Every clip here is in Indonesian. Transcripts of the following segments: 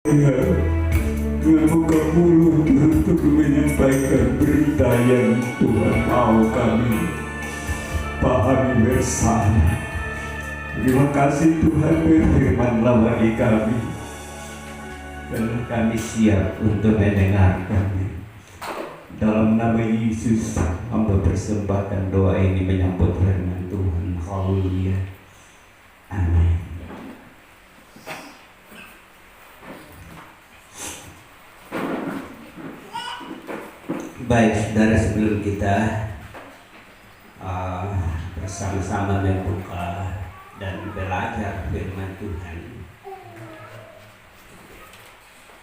Membuka mulut untuk menyampaikan berita yang Tuhan mau kami pahami bersama. Terima kasih Tuhan, berfirmanlah bagi kami dan kami siap untuk mendengarkannya. Dalam nama Yesus hamba persembahkan doa ini menyambut firman Tuhan. Haleluya. Amin. Baik saudara, sebelum kita bersama-sama membuka dan belajar firman Tuhan,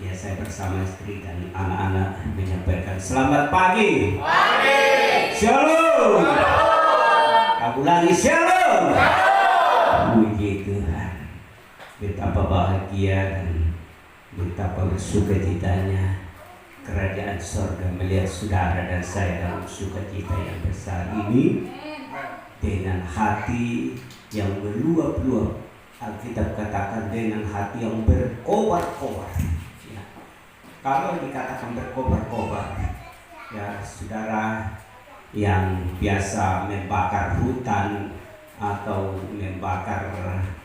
ya saya bersama istri dan anak-anak menyampaikan selamat pagi. Pagi. Shalom. Kamu lagi shalom. Puji Tuhan. Betapa bahagia dan betapa bersukacitanya kerajaan sorga melihat saudara dan saya dalam sukacita yang besar ini dengan hati yang meluap-luap. Alkitab katakan dengan hati yang berkobar-kobar. Ya. Kalau dikatakan berkobar-kobar, ya saudara yang biasa membakar hutan atau membakar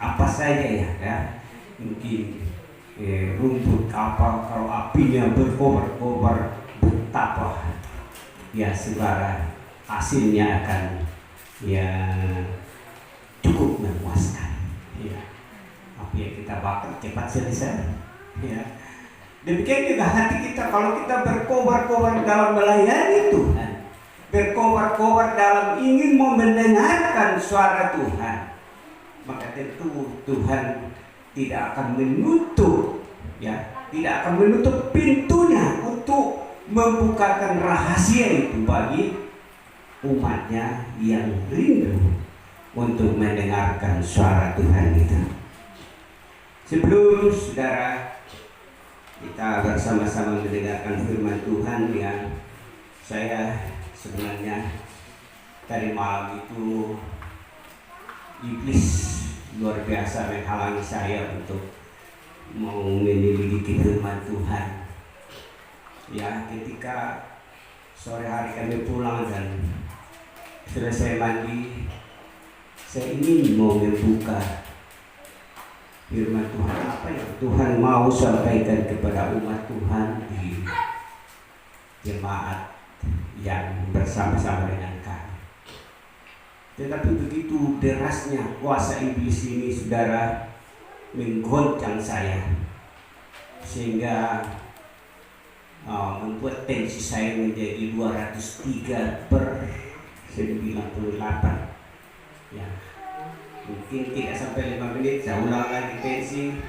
apa saja ya mungkin rumput kapal, kalau apinya berkobar-kobar betapa ya saudara hasilnya akan ya cukup memuaskan ya. Api yang kita bakar cepat selesai ya. Demikian juga hati kita, kalau kita berkobar-kobar dalam melayani Tuhan, berkobar-kobar dalam ingin mendengarkan suara Tuhan, maka tentu Tuhan tidak akan menutup ya, tidak akan menutup pintunya untuk membukakan rahasia itu bagi umatnya yang rindu untuk mendengarkan suara Tuhan itu. Sebelum saudara kita bersama-sama mendengarkan firman Tuhan, ya saya sebenarnya tadi malam itu iblis luar biasa menghalangi saya untuk mau menyelidiki firman Tuhan. Ya, ketika sore hari kami pulang dan selesai mandi, saya ingin mau membuka firman Tuhan, apa yang Tuhan mau sampaikan kepada umat Tuhan di jemaat yang bersama-sama dengan kami. Tetapi begitu derasnya kuasa iblis ini saudara menggoncang saya, sehingga membuat tensi saya menjadi 203/98 ya. Mungkin tidak sampai 5 menit saya ulang lagi tensi,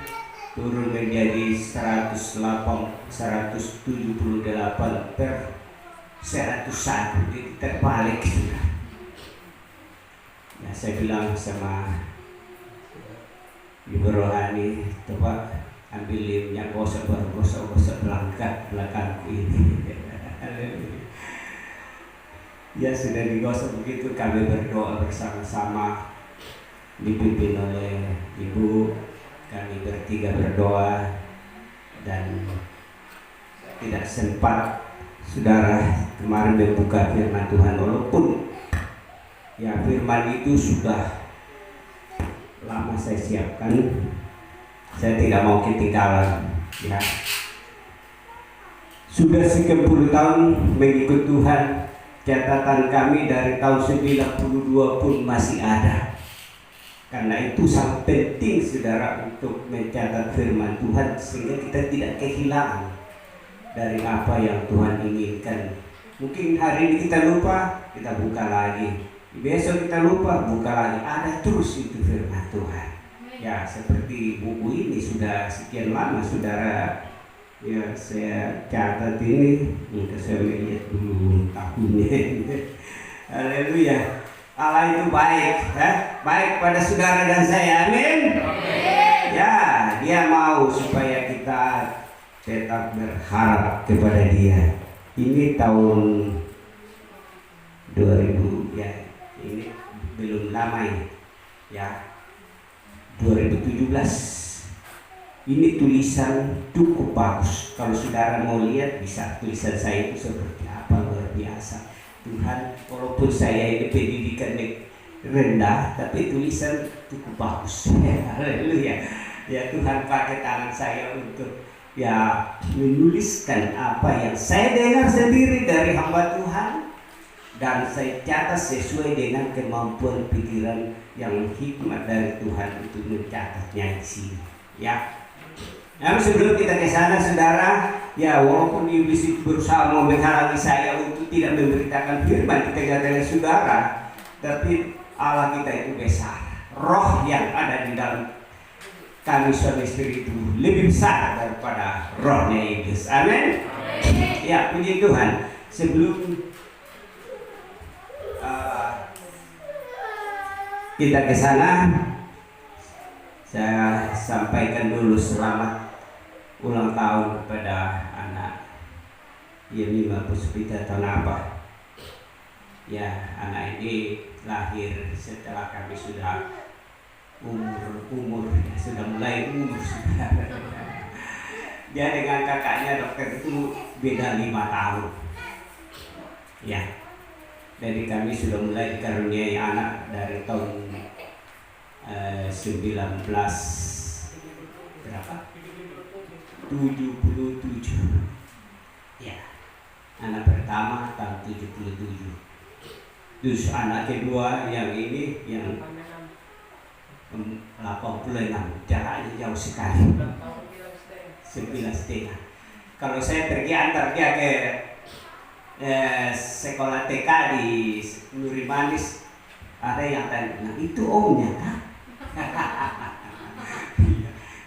turun menjadi 178/101, jadi terbalik sudah. Ya, saya bilang sama Ibu Rohani, coba ambil limnya, gosok belakangku ini. Ya, sudah digosok begitu, kami berdoa bersama-sama dipimpin oleh Ibu. Kami bertiga berdoa dan tidak sempat saudara kemarin membuka firman Tuhan, walaupun ya firman itu sudah lama saya siapkan, saya tidak mau ketinggalan ya. Sudah sekian puluh tahun mengikut Tuhan, catatan kami dari tahun 92 pun masih ada. Karena itu sangat penting saudara untuk mencatat firman Tuhan sehingga kita tidak kehilangan dari apa yang Tuhan inginkan. Mungkin hari ini kita lupa, kita buka lagi. Besok kita lupa, buka lagi. Ada terus itu firman Tuhan. Ya, seperti buku ini sudah sekian lama saudara. Ya, saya catat ini. Mungkin saya lihat dulu tahunnya. Haleluya. Allah itu baik, ya? Baik pada saudara dan saya. Amin. Ya, Dia mau supaya kita tetap berharap kepada Dia. Ini tahun 2000 ya. Ini belum lama ini ya, 2017 Ini tulisan cukup bagus. Kalau saudara mau lihat bisa tulisan saya itu seperti apa, luar biasa. Tuhan, walaupun saya ini pendidikan rendah, tapi tulisan cukup bagus. Haleluya. Ya, Tuhan pakai tangan saya untuk ya menuliskan apa yang saya dengar sendiri dari hamba Tuhan, dan saya catat sesuai dengan kemampuan pikiran yang hikmat dari Tuhan untuk mencatatnya di sini. Ya. Nah, sebelum kita ke sana, saudara, ya walaupun iblis itu berusaha menghalangi saya untuk tidak memberitakan firman di tengah-tengah saudara, tapi Allah kita itu besar. Roh yang ada di dalam kami suami istri itu lebih besar daripada rohnya iblis. Amin. Ya, puji Tuhan. Sebelum kita ke sana, saya sampaikan dulu selamat ulang tahun kepada anak Yemima Puspita Tanapa. Ya, anak ini lahir setelah kami sudah sudah mulai umur sudah. Dia dengan kakaknya dokter itu beda 5 tahun. Ya, jadi kami sudah mulai dikaruniai anak dari tahun 19 berapa? 77. Ya, anak pertama tahun 77. Terus anak kedua yang ini yang 86, jaraknya jauh sekali. 9,5. Kalau saya pergi antar dia ke sekolah TK di Nuri Manis, ada yang tanya, nah itu omnya kan?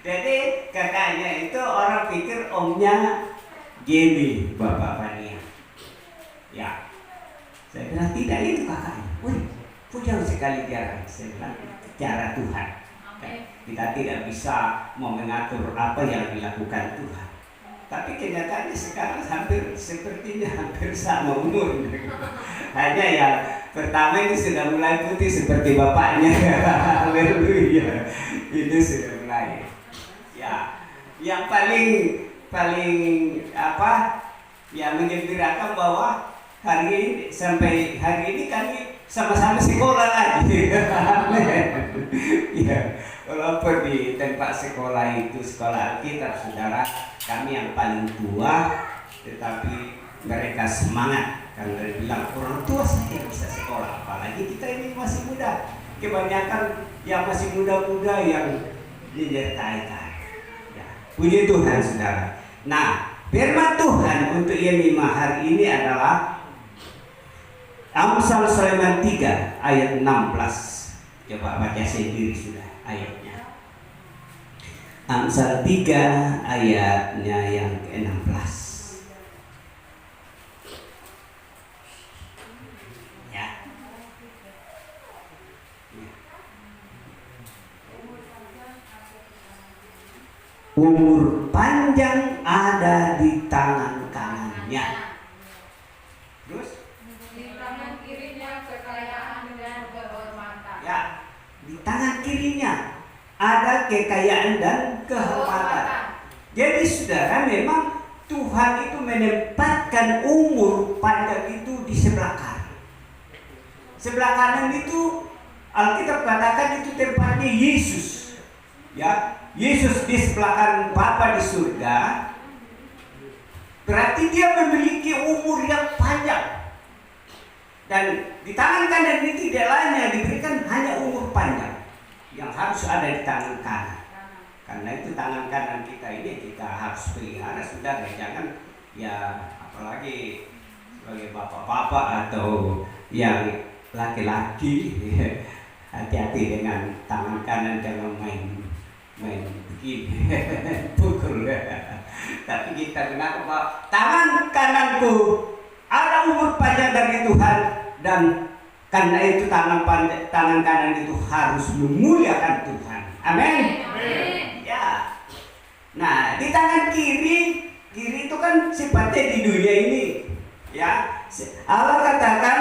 Jadi kakaknya itu orang pikir omnya Gemi, Bapak Fania. Ya, saya bilang tidak, itu kakaknya. Wih, jauh sekali jarak. Saya bilang cara Tuhan. Kita tidak bisa mau mengatur apa yang dilakukan Tuhan. Tapi kenyataannya sekarang sepertinya hampir sama umur. Hanya yang pertama ini sudah mulai putih seperti bapaknya. Haleluya. Itu sudah mulai. Ya, yang paling apa? Yang menggembirakan bahwa sampai hari ini kami sama-sama sekolah lagi. Ya, walaupun di tempat sekolah itu sekolah Alkitab, saudara, kami yang paling tua, tetapi mereka semangat karena bilang orang tua saja bisa sekolah, apalagi kita ini masih muda. Kebanyakan yang masih muda-muda yang menyertai. Ya, puji Tuhan, saudara. Nah, firman Tuhan untuk Yemima hari ini adalah Amsal Sulaiman 3 ayat 16. Coba baca sendiri sudah ayatnya. Amsal 3 ayatnya yang ke-16. Ya. Umur panjang ada di tangan kanannya. Terus di tangan kirinya kekayaan dan kehormatan. Ya, di tangan kirinya ada kekayaan dan kehormatan. Jadi saudara, memang Tuhan itu menempatkan umur panjang itu di sebelah kanan. Sebelah kanan itu Alkitab katakan itu tempatnya Yesus. Ya, Yesus di sebelah kanan Bapa di surga. Berarti dia memiliki umur yang panjang. Dan di tangan kanan ini tidak lain yang diberikan hanya umur panjang yang harus ada di tangan kanan. Karena itu tangan kanan kita ini kita harus pelihara, saudara. Jangan ya, apalagi sebagai bapak-bapak atau yang laki-laki, hati-hati dengan tangan kanan, jangan main begini, pukul. Tapi kita gunakan bahwa tangan kananku ada umur panjang dari Tuhan, dan karena itu tangan kanan itu harus memuliakan Tuhan. Amin. Ya. Nah, di tangan kiri itu kan sifatnya di dunia ini. Ya, Allah katakan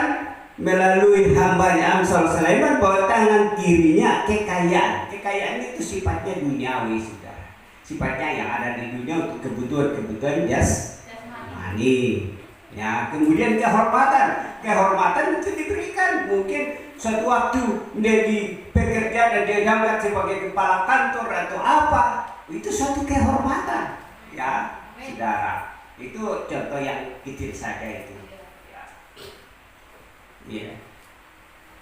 melalui hambanya Amsal Sulaiman bahwa tangan kirinya kekayaan. Kekayaan itu sifatnya duniawi, saudara. sifatnya yang ada di dunia untuk kebutuhan jasmani. Ya, kemudian kehormatan itu diberikan. Mungkin suatu waktu menjadi pekerja dan dia diangkat sebagai kepala kantor atau apa, itu suatu kehormatan. Ya, saudara, itu contoh yang kecil saja itu. Ya. Ya.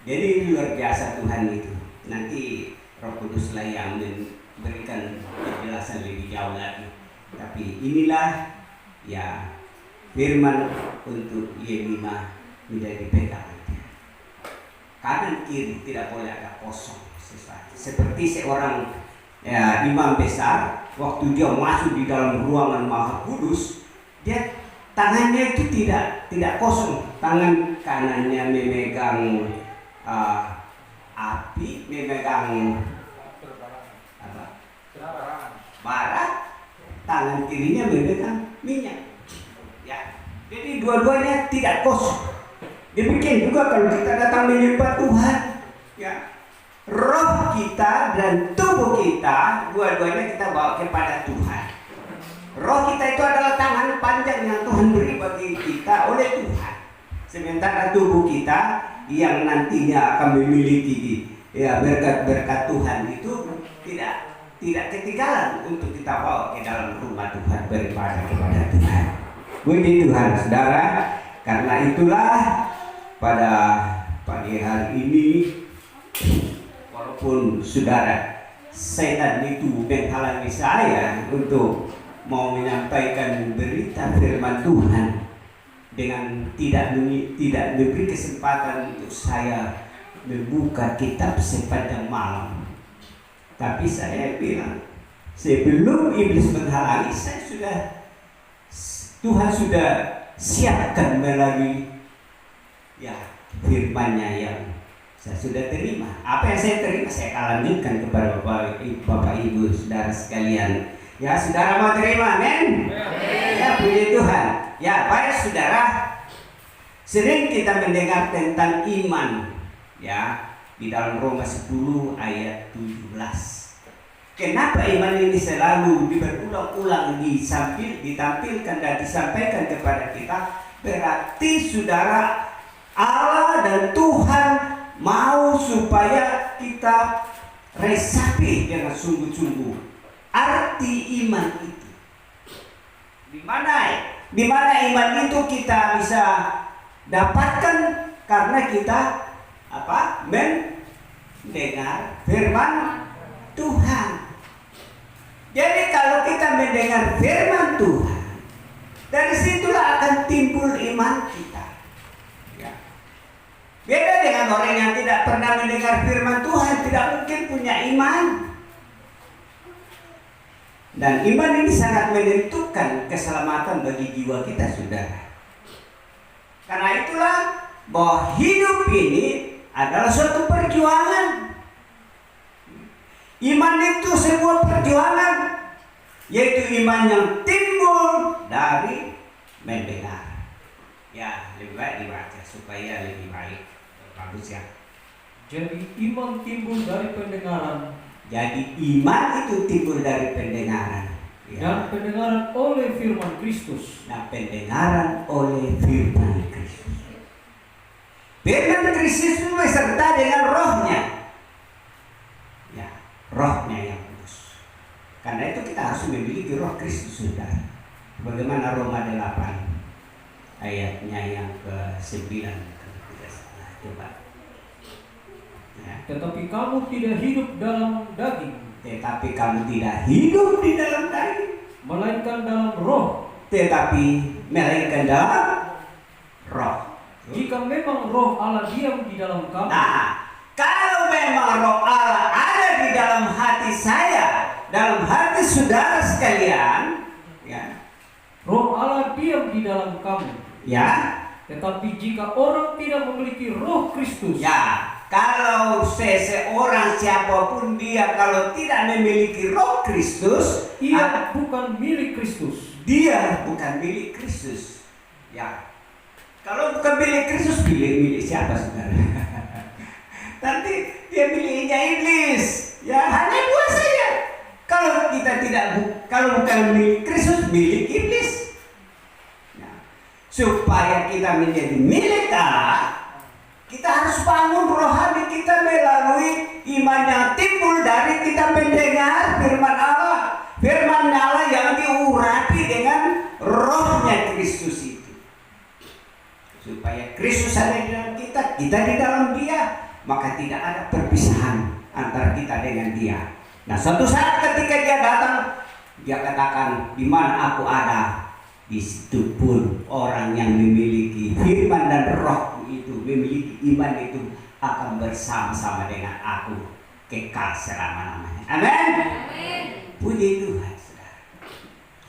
Jadi luar biasa Tuhan itu. Nanti Roh Kuduslah yang memberikan penjelasan lebih jauh lagi. Tapi inilah ya firman untuk Yeremia menjadi pegangan. Kanan kiri tidak boleh ada kosong sesuatu. Seperti seorang ya, imam besar, waktu dia masuk di dalam ruangan Maha Kudus, dia tangannya itu tidak kosong. Tangan kanannya memegang api, memegang bara, tangan kirinya memegang minyak. Ya, jadi dua-duanya tidak kosong. Demikian juga kalau kita datang menyembah Tuhan, ya, roh kita dan tubuh kita dua-duanya kita bawa kepada Tuhan. Roh kita itu adalah tangan panjang yang Tuhan beri bagi kita oleh Tuhan. Sementara tubuh kita yang nantinya akan memiliki ya berkat-berkat Tuhan itu tidak ketinggalan untuk kita bawa ke dalam rumah Tuhan, beribadah kepada Tuhan. Puji Tuhan, saudara. Karena itulah pada pagi hari ini, walaupun saudara setan itu menghalangi saya untuk mau menyampaikan berita firman Tuhan dengan tidak diberi kesempatan untuk saya membuka kitab sepanjang malam, tapi saya bilang sebelum iblis menghalangi Tuhan sudah siapkan melalui ya firman-Nya yang saya sudah terima. Apa yang saya terima saya lanjutkan kepada Bapak Ibu saudara sekalian. Ya, saudara mau terima, amin? Ya, puji Tuhan. Ya, baik saudara. Sering kita mendengar tentang iman, ya, di dalam Roma 10 ayat 17. Kenapa iman ini selalu berulang-ulang ditampilkan dan disampaikan kepada kita? Berarti saudara, Allah dan Tuhan mau supaya kita resapi dengan sungguh-sungguh arti iman itu. Di mana iman itu kita bisa dapatkan? Karena kita mendengar firman Tuhan. Jadi kalau kita mendengar firman Tuhan, dari situlah akan timbul iman kita. Ya. Beda dengan orang yang tidak pernah mendengar firman Tuhan, tidak mungkin punya iman. Dan iman ini sangat menentukan keselamatan bagi jiwa kita, saudara. Karena itulah bahwa hidup ini adalah suatu perjuangan. Iman itu sebuah perjuangan, yaitu iman yang timbul dari mendengar. Ya, lebih baik dibaca supaya lebih baik. Bagus ya. Jadi iman timbul dari pendengaran. Jadi iman itu timbul dari pendengaran. Ya. Dan pendengaran oleh firman Kristus. Nah, pendengaran oleh firman Kristus. Firman Kristus itu beserta dengan rohnya. Ya, rohnya yang kudus. Karena itu kita harus memiliki roh Kristus, saudara. Bagaimana Roma 8 ayatnya yang ke-9. Coba. Ya. Tetapi kamu tidak hidup dalam daging. Tetapi kamu tidak hidup di dalam daging, melainkan dalam roh. Tetapi melainkan dalam roh. Jika memang roh Allah diam di dalam kamu. Nah, kalau memang roh Allah ada di dalam hati saya, dalam hati saudara sekalian, ya, roh Allah diam di dalam kamu. Ya. Tetapi jika orang tidak memiliki roh Kristus, ya, kalau seseorang siapapun dia kalau tidak memiliki roh Kristus, ia bukan milik Kristus. Dia bukan milik Kristus. Ya. Kalau bukan milik Kristus, milik siapa, saudara? Nanti dia miliknya iblis. Ya, hanya dua saja. Kalau kita tidak bukan milik Kristus, milik iblis. Nah, supaya kita menjadi milik Allah, kita harus bangun rohani kita melalui iman yang timbul dari kita mendengar firman Allah. Firman Allah yang diurapi dengan rohnya Kristus itu. Supaya Kristus ada di dalam kita di dalam Dia, maka tidak ada perpisahan antara kita dengan Dia. Nah, suatu saat ketika Dia datang, Dia katakan, di mana aku ada, di situ pun orang yang memiliki firman dan roh itu, memiliki iman itu akan bersama-sama dengan aku kekal selama-lamanya. Amin. Puji Tuhan, saudara.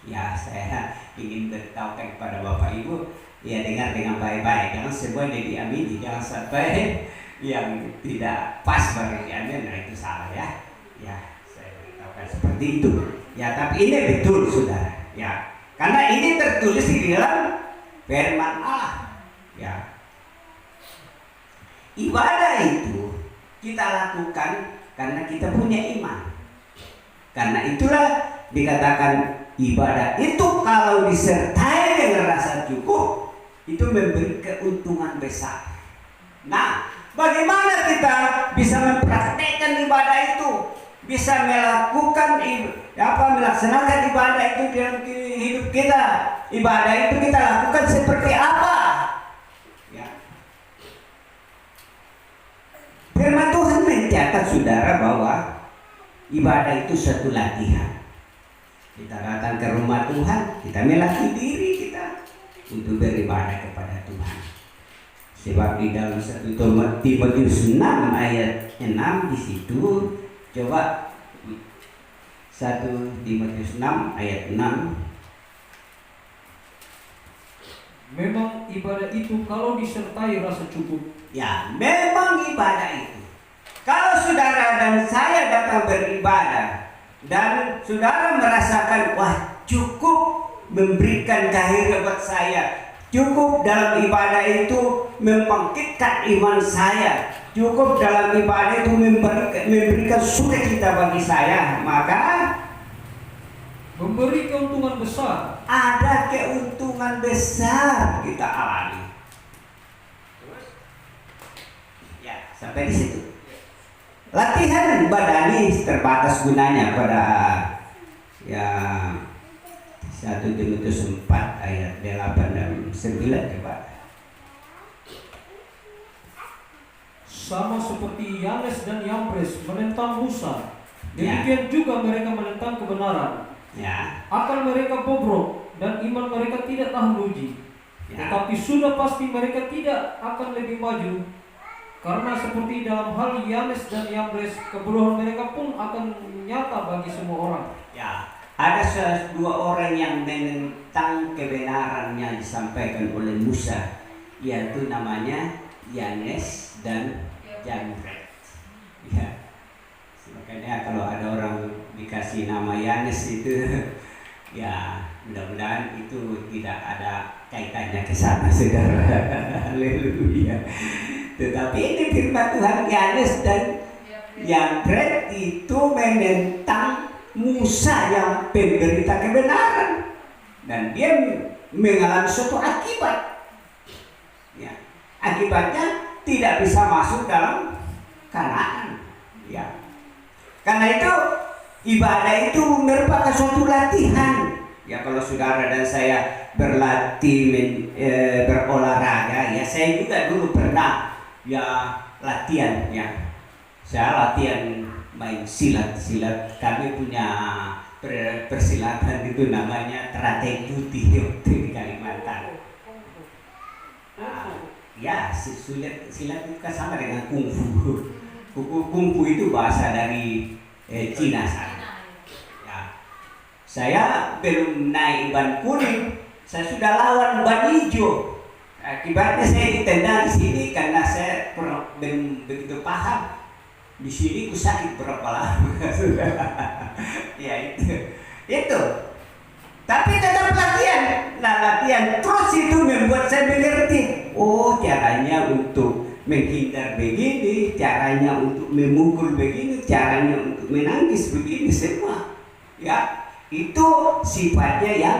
Ya, saya ingin beritahukan kepada Bapak Ibu, ya dengar dengan baik-baik, jangan semuanya diamini, jangan sampai yang tidak pas baru diambil, nah itu salah ya. Ya, saya beritahukan seperti itu. Ya, tapi ini betul, saudara. Ya, karena ini tertulis di dalam firman Allah. Ya, ibadah itu kita lakukan karena kita punya iman. Karena itulah dikatakan ibadah itu kalau disertai dengan rasa cukup, itu memberi keuntungan besar. Nah, bagaimana kita bisa mempraktekkan ibadah itu? Bisa melaksanakan ibadah itu dalam hidup kita. Ibadah itu kita lakukan seperti apa? Ya. Firman Tuhan mencatat, saudara, bahwa ibadah itu suatu latihan. Kita datang ke rumah Tuhan, kita melatih diri kita untuk beribadah kepada Tuhan. Sebab di dalam 1 Timotius 6 ayat 6 di situ, coba 1 Timotius 6 ayat 6. Memang ibadah itu kalau disertai rasa cukup. Ya, memang ibadah itu. Kalau saudara dan saya datang beribadah dan saudara merasakan, wah cukup memberikan gairah buat saya, cukup dalam ibadah itu membangkitkan iman saya, cukup dalam ibadah itu memberikan sukacita bagi saya, maka memberi keuntungan besar. ada keuntungan besar kita alami. Ya, sampai di situ. Latihan badani terbatas gunanya pada ya 1 Timotius 4 ayat 8 dan 9 coba. Sama seperti Yanes dan Yambres menentang Musa, demikian juga mereka menentang kebenaran. Ya. Akal mereka bobrok dan iman mereka tidak tahan uji. Ya. Tetapi sudah pasti mereka tidak akan lebih maju. Karena seperti dalam hal Yanes dan Yambres, kebodohan mereka pun akan nyata bagi semua orang. Ya, ada dua orang yang menentang kebenaran yang disampaikan oleh Musa, yaitu namanya Yanes dan Yambres. Ya, makanya kalau ada orang dikasih nama Yanes itu, ya mudah-mudahan itu tidak ada kaitannya ke sana, saudara. Haleluya. Tetapi ini firman Tuhan, Yanes dan Yambres itu menentang Musa yang pemberita kebenaran, dan dia mengalami suatu akibat. Ya, akibatnya tidak bisa masuk dalam Kanaan. Ya, karena itu ibadah itu merupakan suatu latihan. Ya, kalau saudara dan saya berlatih berolahraga, ya saya juga dulu pernah ya latihan, ya saya latihan main silat. Kami punya persilatan itu namanya teratai putih di Kalimantan. Ya, silat itu kan sama dengan kungfu. Kungfu itu bahasa dari Cina sana. Ya, saya belum naik ban kuning, saya sudah lawan ban hijau. Akibatnya saya ditendang di sini karena saya belum begitu paham. Di sini ku sakit berapa lama. Ya itu. Tapi tetap latihan. Nah, latihan terus itu membuat saya mengerti. Oh, caranya untuk menghindar begini, caranya untuk memukul begini, caranya untuk menangis begini semua. Ya, itu sifatnya yang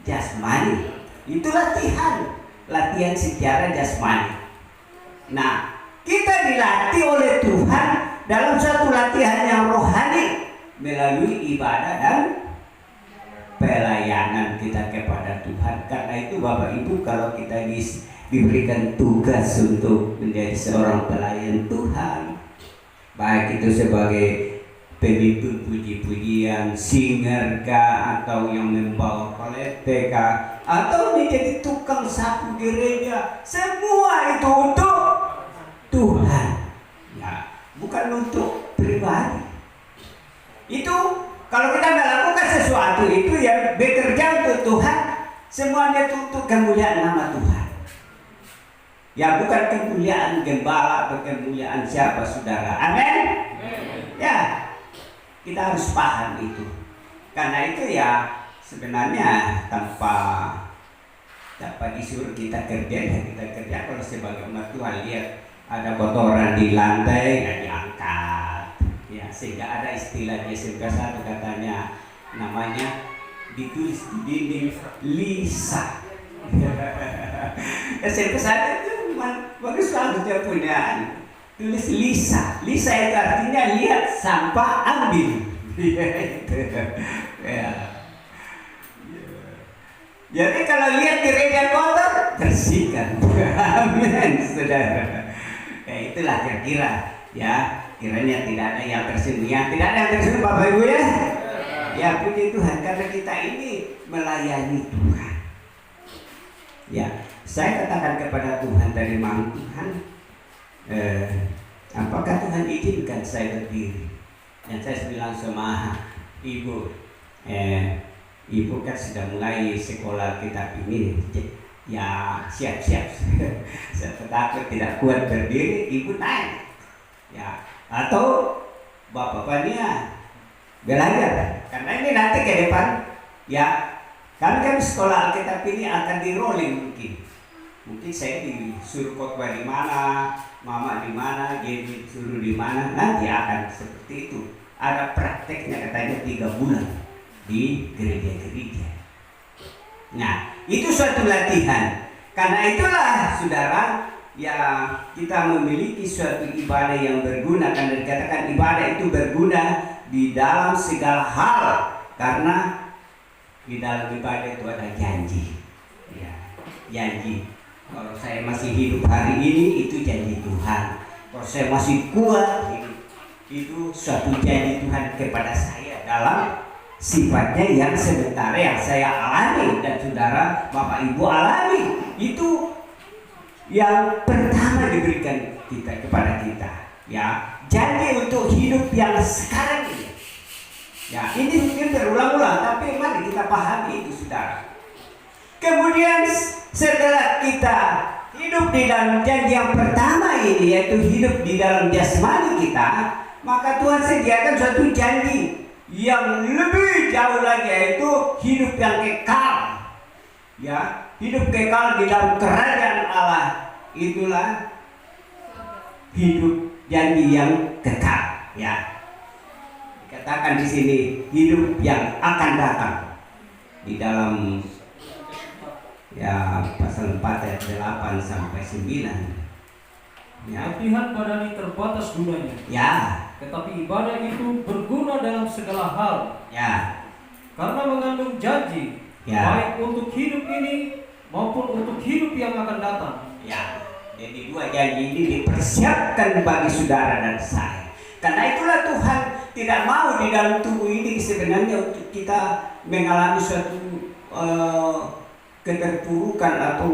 jasmani. Itu latihan secara jasmani. Nah, kita dilatih oleh Tuhan dalam suatu latihan yang rohani melalui ibadah dan pelayanan kita kepada Tuhan. Karena itu Bapak Ibu, kalau kita diberikan tugas untuk menjadi seorang pelayan Tuhan, baik itu sebagai pemimpin puji-pujian, singer kah, atau yang membawa kolete kah, atau menjadi tukang sapu gereja, semua itu untuk Tuhan, ya, bukan untuk pribadi. Itu kalau kita melakukan sesuatu itu yang bekerja untuk Tuhan, semuanya itu untuk kemuliaan nama Tuhan. Ya, bukan kemuliaan gembala atau kemuliaan siapa, saudara. Amin. Ya, kita harus paham itu. Karena itu ya sebenarnya tanpa disuruh kita kerja, ya kita kerja. Kalau sebagai umat Tuhan lihat ada kotoran di lantai, ya diangkat. Ya, sehingga ada istilahnya SMK 1 katanya, namanya ditulis di dinding lisa. SMK 1 itu bagus banget dia punya tulis lisa. Lisa itu artinya lihat sampah ambil. Ya. Jadi kalau lihat gereja kotor, bersihkan. Amin, saudara. Itulah kira-kira, ya. Kiranya tidak ada yang tersembunyi, tidak ada yang tersembunyi, Bapak Ibu ya. Ya, puji Tuhan, karena kita ini melayani Tuhan. Ya, saya katakan kepada Tuhan dari malam, Tuhan, apakah Tuhan izinkan saya berdiri? Dan saya bilang sama Ibu, Ibu kan sudah mulai sekolah kitab ini, ya siap-siap. Saya takut tidak kuat berdiri, Ibu naik, ya. Atau bapak-bapaknya belajar, karena ini nanti ke depan, ya. Kami kan sekolah Alkitab ini akan di rolling mungkin saya disuruh khotbah di mana, mama di mana, jadi disuruh di mana, nanti akan seperti itu. Ada prakteknya katanya 3 bulan di gereja-gereja. Nah, itu suatu latihan. Karena itulah saudara, ya kita memiliki suatu ibadah yang berguna. Karena dikatakan ibadah itu berguna di dalam segala hal, karena di dalam ibadah itu ada janji, ya, janji. Kalau saya masih hidup hari ini, itu janji Tuhan. Kalau saya masih kuat hidup, itu suatu janji Tuhan kepada saya dalam sifatnya yang sementara yang saya alami dan saudara Bapak Ibu alami. Itu yang pertama diberikan kita kepada kita, ya, janji untuk hidup yang sekarang ini. Ya, ini mungkin berulang-ulang, tapi mari kita pahami itu, saudara. Kemudian setelah kita hidup di dalam janji yang pertama ini, yaitu hidup di dalam jasmani kita, maka Tuhan sediakan suatu janji yang lebih jauh lagi, yaitu hidup yang kekal. Ya, hidup kekal di dalam kerajaan Allah. Itulah hidup janji yang kekal, ya. Katakan di sini hidup yang akan datang di dalam, ya, pasal 4 ayat 8 sampai 9. Ya. Latihan badani terbatas gunanya. Ya. Tetapi ibadah itu berguna dalam segala hal. Ya. Karena mengandung janji, Ya. baik untuk hidup ini maupun untuk hidup yang akan datang. Ya. Jadi 2 janji ini dipersiapkan bagi saudara dan saya. Karena itulah Tuhan tidak mau di dalam tubuh ini sebenarnya untuk kita mengalami suatu keterpurukan atau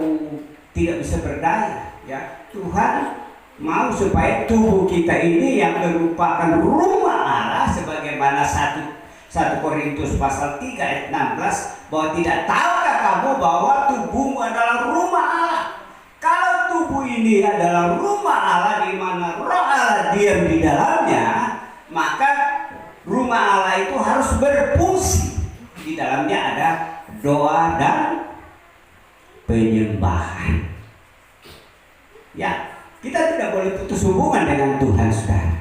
tidak bisa berdaya. Ya, Tuhan mau supaya tubuh kita ini yang merupakan rumah Allah, sebagaimana 1 Korintus pasal 3 ayat 16, bahwa tidak tahukah kamu bahwa tubuhmu adalah rumah Allah. Kalau tubuh ini adalah rumah Allah di mana Roh Allah diam di dalamnya, maka rumah Allah itu harus berfungsi. Di dalamnya ada doa dan penyembahan. Ya, kita tidak boleh putus hubungan dengan Tuhan, saudara.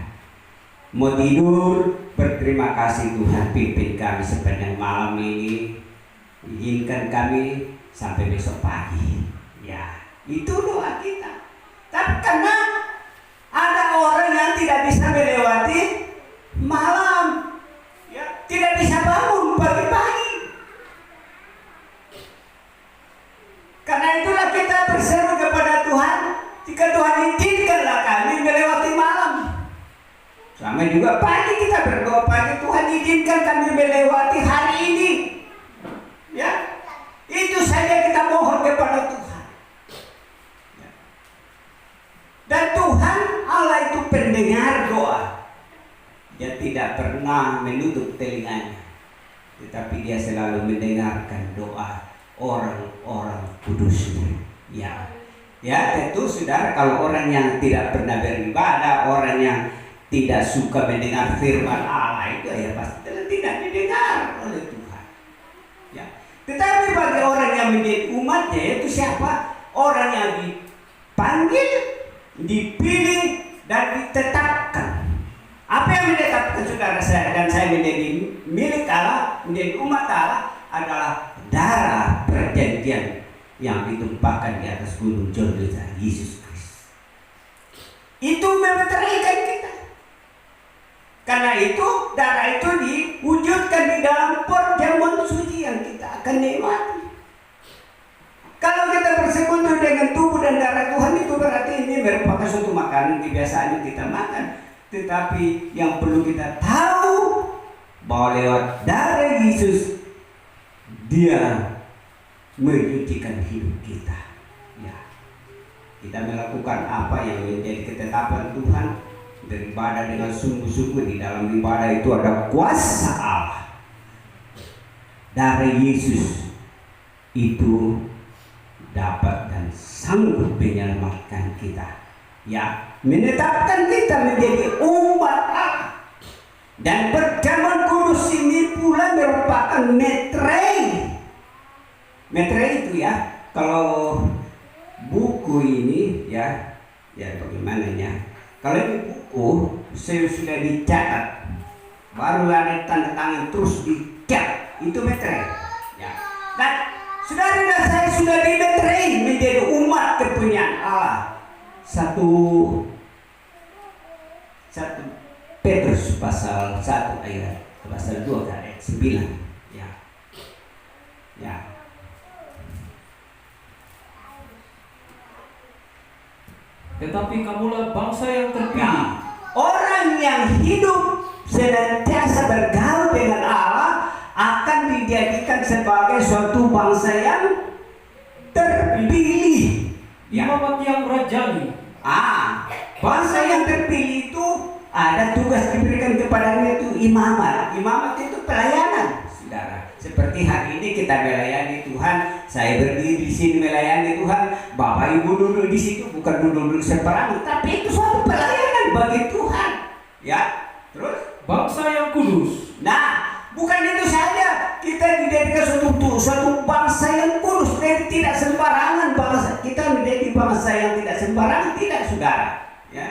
mau tidur, berterima kasih Tuhan pimpin kami sepanjang malam ini, izinkan kami sampai besok pagi. Ya, itu doa kita. Tapi karena ada orang yang tidak bisa melewati malam, ya, tidak bisa bangun pagi-pagi. Karena itulah kita berseru kepada Tuhan, jika Tuhan izinkanlah kami melewati malam. Sama juga pagi kita berdoa pagi, Tuhan izinkan kami melewati hari ini. Ya, itu saja kita mohon kepada Tuhan. Ya. Dan Tuhan Allah itu pendengar doa. Dia tidak pernah menutup telinganya, tetapi dia selalu mendengarkan doa orang-orang kudusnya. Ya, ya tentu saudara, kalau orang yang tidak pernah beribadah, orang yang tidak suka mendengar firman Allah itu ya pasti tidak didengar oleh Tuhan. Ya, tetapi bagi orang yang menjadi umatnya itu siapa? Orang yang dipanggil, dipilih dan ditetapkan. Apa yang menetapkan saudara saya dan saya menjadi milik Allah, menjadi umat Allah adalah darah perjanjian yang ditumpahkan di atas gunung Golgota Yesus Kristus. Itu memeteraikan kita. Karena itu darah itu diwujudkan di dalam perjamuan suci yang kita akan nikmati. Kalau kita bersekutu dengan tubuh dan darah Tuhan, itu berarti ini merupakan suatu makanan kebiasaan yang kita makan. Tetapi yang perlu kita tahu bahwa lewat darah Yesus Dia menyucikan hidup kita. Ya, kita melakukan apa yang menjadi ketetapan Tuhan. Beribadah dengan sungguh-sungguh. Di dalam ibadah itu ada kuasa Allah. Darah Yesus itu dapat dan sanggup menyelamatkan kita. Ya, menetapkan kita menjadi umat Allah. Dan perjamuan kudus ini pula merupakan metrei. Metrei itu ya, kalau buku ini ya bagaimana ya? Kalau ini buku saya sudah dicatat, baru ada tanda tangan terus dicat, itu metrei. Ya. Dan saudara dan saya sudah dimetrei menjadi umat kepunyaan Allah. 1 Petrus pasal 1 ayat pasal 2 ayat 9. Ya. Ya. Tetapi kamulah bangsa yang terpilih. Ya. Orang yang hidup senantiasa bergaul dengan Allah akan dijadikan sebagai suatu bangsa yang terpilih. Ya. Imamat yang rajani. Bangsa yang terpilih itu ada tugas diberikan kepadanya, itu imamat. Imamat itu pelayanan, saudara. Seperti hari ini kita melayani Tuhan, saya berdiri di sini melayani Tuhan, Bapak Ibu duduk di situ bukan duduk sembarangan, tapi itu suatu pelayanan bagi Tuhan. Ya, terus Bangsa yang kudus. nah, bukan itu saja, kita dijadikan suatu bangsa yang kudus, dan tidak sembarangan bangsa. Kita menjadi bangsa yang tidak sembarangan, tidak saudara. Ya.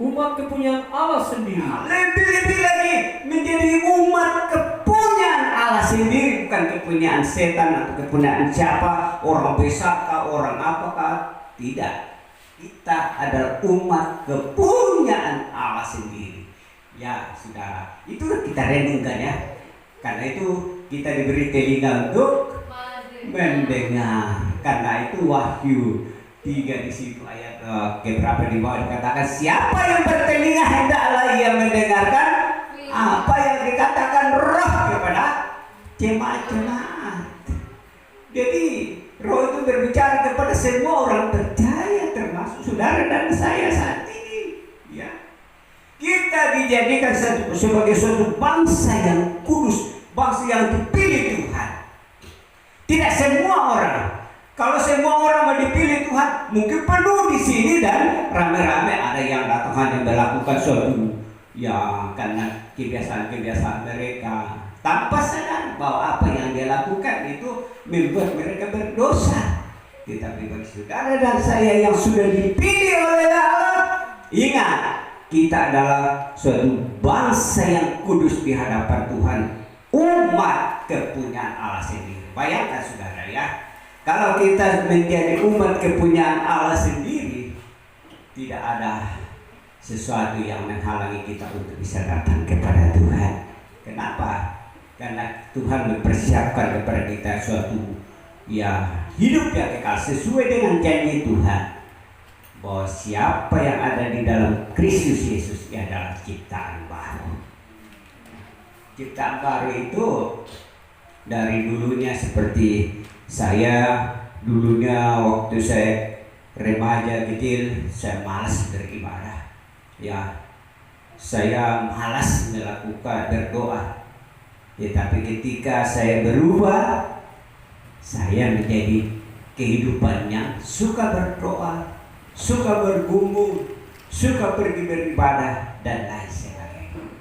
Umat kepunyaan Allah sendiri. Lebih-lebih lagi menjadi umat kepunyaan Allah sendiri, bukan kepunyaan setan atau kepunyaan siapa, orang besar kah, orang apakah, tidak. Kita adalah umat kepunyaan Allah sendiri. Ya, saudara, itu kita renungkan ya. Karena itu kita diberi telinga untuk mendengar. Karena itu Wahyu 3 di situ ayat keberapa di bawah dikatakan, siapa yang bertelinga hendaklah ia mendengarkan apa yang dikatakan Roh kepada jemaat-jemaat. Jadi Roh itu berbicara kepada semua orang percaya, termasuk saudara dan saya saat ini. Ya, kita dijadikan sebagai suatu bangsa yang kudus, bangsa yang dipilih Tuhan. Tidak semua orang. Kalau semua orang mau dipilih Tuhan, mungkin penuh di sini dan rame-rame ada yang datang hanya melakukan suatu ya karena kebiasaan-kebiasaan mereka, tanpa sadar bahwa apa yang dia lakukan itu membuat mereka berdosa. Tetapi bagi saudara dan saya yang sudah dipilih oleh Allah, ingat, kita adalah suatu bangsa yang kudus di hadapan Tuhan, umat kepunyaan Allah sendiri. Bayangkan saudara ya, kalau kita menjadi umat kepunyaan Allah sendiri, tidak ada sesuatu yang menghalangi kita untuk bisa datang kepada Tuhan. Kenapa? Karena Tuhan mempersiapkan kepada kita suatu hidup yang kekal sesuai dengan janji Tuhan, bahwa siapa yang ada di dalam Kristus Yesus adalah ciptaan baru. Ciptaan baru itu dari dulunya seperti saya dulunya waktu saya remaja kecil, saya malas beribadah. Saya malas melakukan berdoa. Tapi ketika saya berubah, saya menjadi kehidupan yang suka berdoa, suka bergumul, suka pergi beribadah, dan lain sebagainya.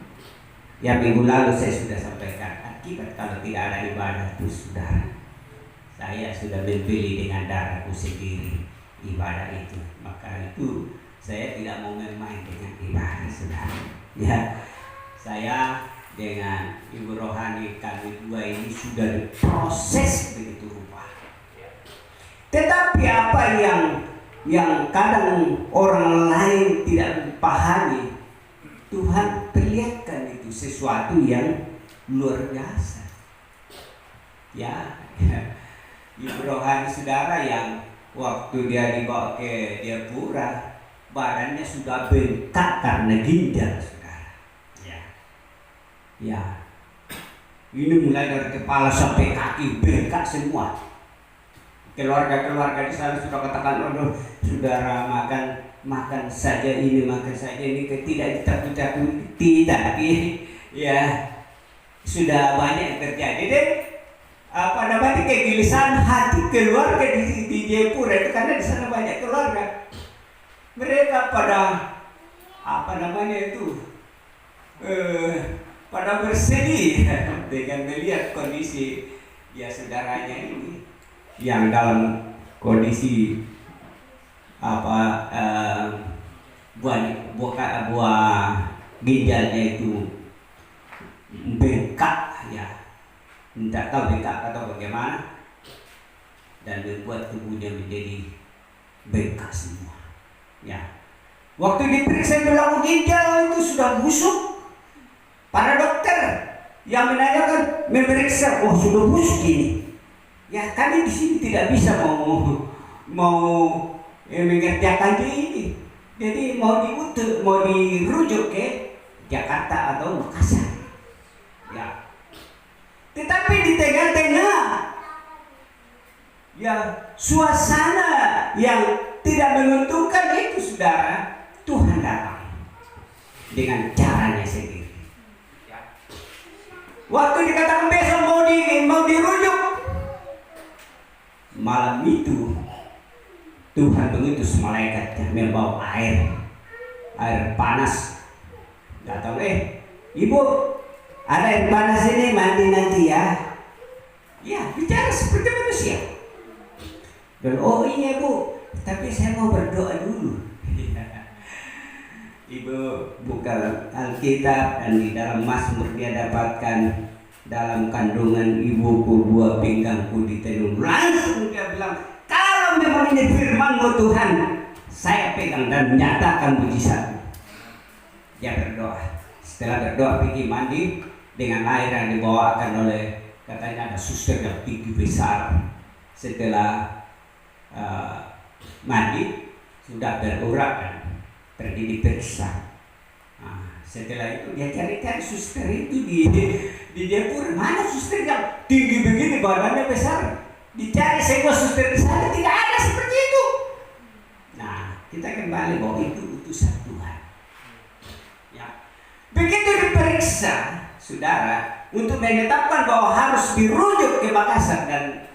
Yang minggu lalu saya sudah sampaikan, akibat kalau tidak ada ibadah itu saudara, saya sudah membeli dengan darahku sendiri ibadah itu. Maka itu saya tidak mau main dengan ibadah saudara. Saya dengan ibu rohani kami dua ini sudah diproses begitu rupa. Tetapi apa yang kadang orang lain tidak pahami, Tuhan perlihatkan itu sesuatu yang luar biasa. Ibu rohani saudara yang waktu dia dibawa ke Jayapura, badannya sudah bengkak karena ginjal saudara. Ini mulai dari kepala sampai kaki bengkak semua. Keluarga di sana sudah katakan, "Aduh, saudara makan saja ini, makan saja ini, tidak ditakut-takuti." Tidak, sudah banyak yang terjadi deh. Kegelisahan hati keluarga di Jayapura itu karena di sana banyak keluarga. Mereka pada pada bersedih dengan melihat kondisi saudaranya ini yang dalam kondisi buah ginjalnya itu bengkak, tidak tahu bengkak atau bagaimana, dan membuat tubuhnya menjadi bengkak semua. Waktu diperiksa tulang ginjal itu sudah busuk. Para dokter yang menanyakan, memeriksa, sudah busuk ini. Kami di sini tidak bisa mau mengerjakan ini. Jadi mau dirujuk ke Jakarta atau Makassar. Tetapi di tengah-tengah suasana yang tidak menguntungkan itu saudara, Tuhan datang dengan caranya sendiri. Waktu dikatakan besok mau dirujuk, malam itu Tuhan mengutus malaikatnya membawa air panas. Datang, ibu, ada air panas ini, mandi nanti ya. Bicara seperti manusia. Dan iya bu, tapi saya mau berdoa dulu. Ibu buka Alkitab, dan di dalam Mazmur dia dapatkan, dalam kandungan ibuku buah pinggangku ditenun. Langsung dia bilang, kalau memang ini firman-Mu Tuhan, saya pegang dan menyatakan mujizat. Dia berdoa. Setelah berdoa pergi mandi dengan air yang dibawakan oleh, katanya ada suster yang tinggi besar. Setelah mandi sudah berurat, pergi diperiksa. Setelah itu dia cari-cari suster itu di Jayapura. Mana suster yang tinggi begini, badannya besar? Dicari semua suster di sana, tidak ada seperti itu. Kita kembali bahwa itu utusan Tuhan. Begitu diperiksa, saudara, untuk menetapkan bahwa harus dirujuk ke Makassar dan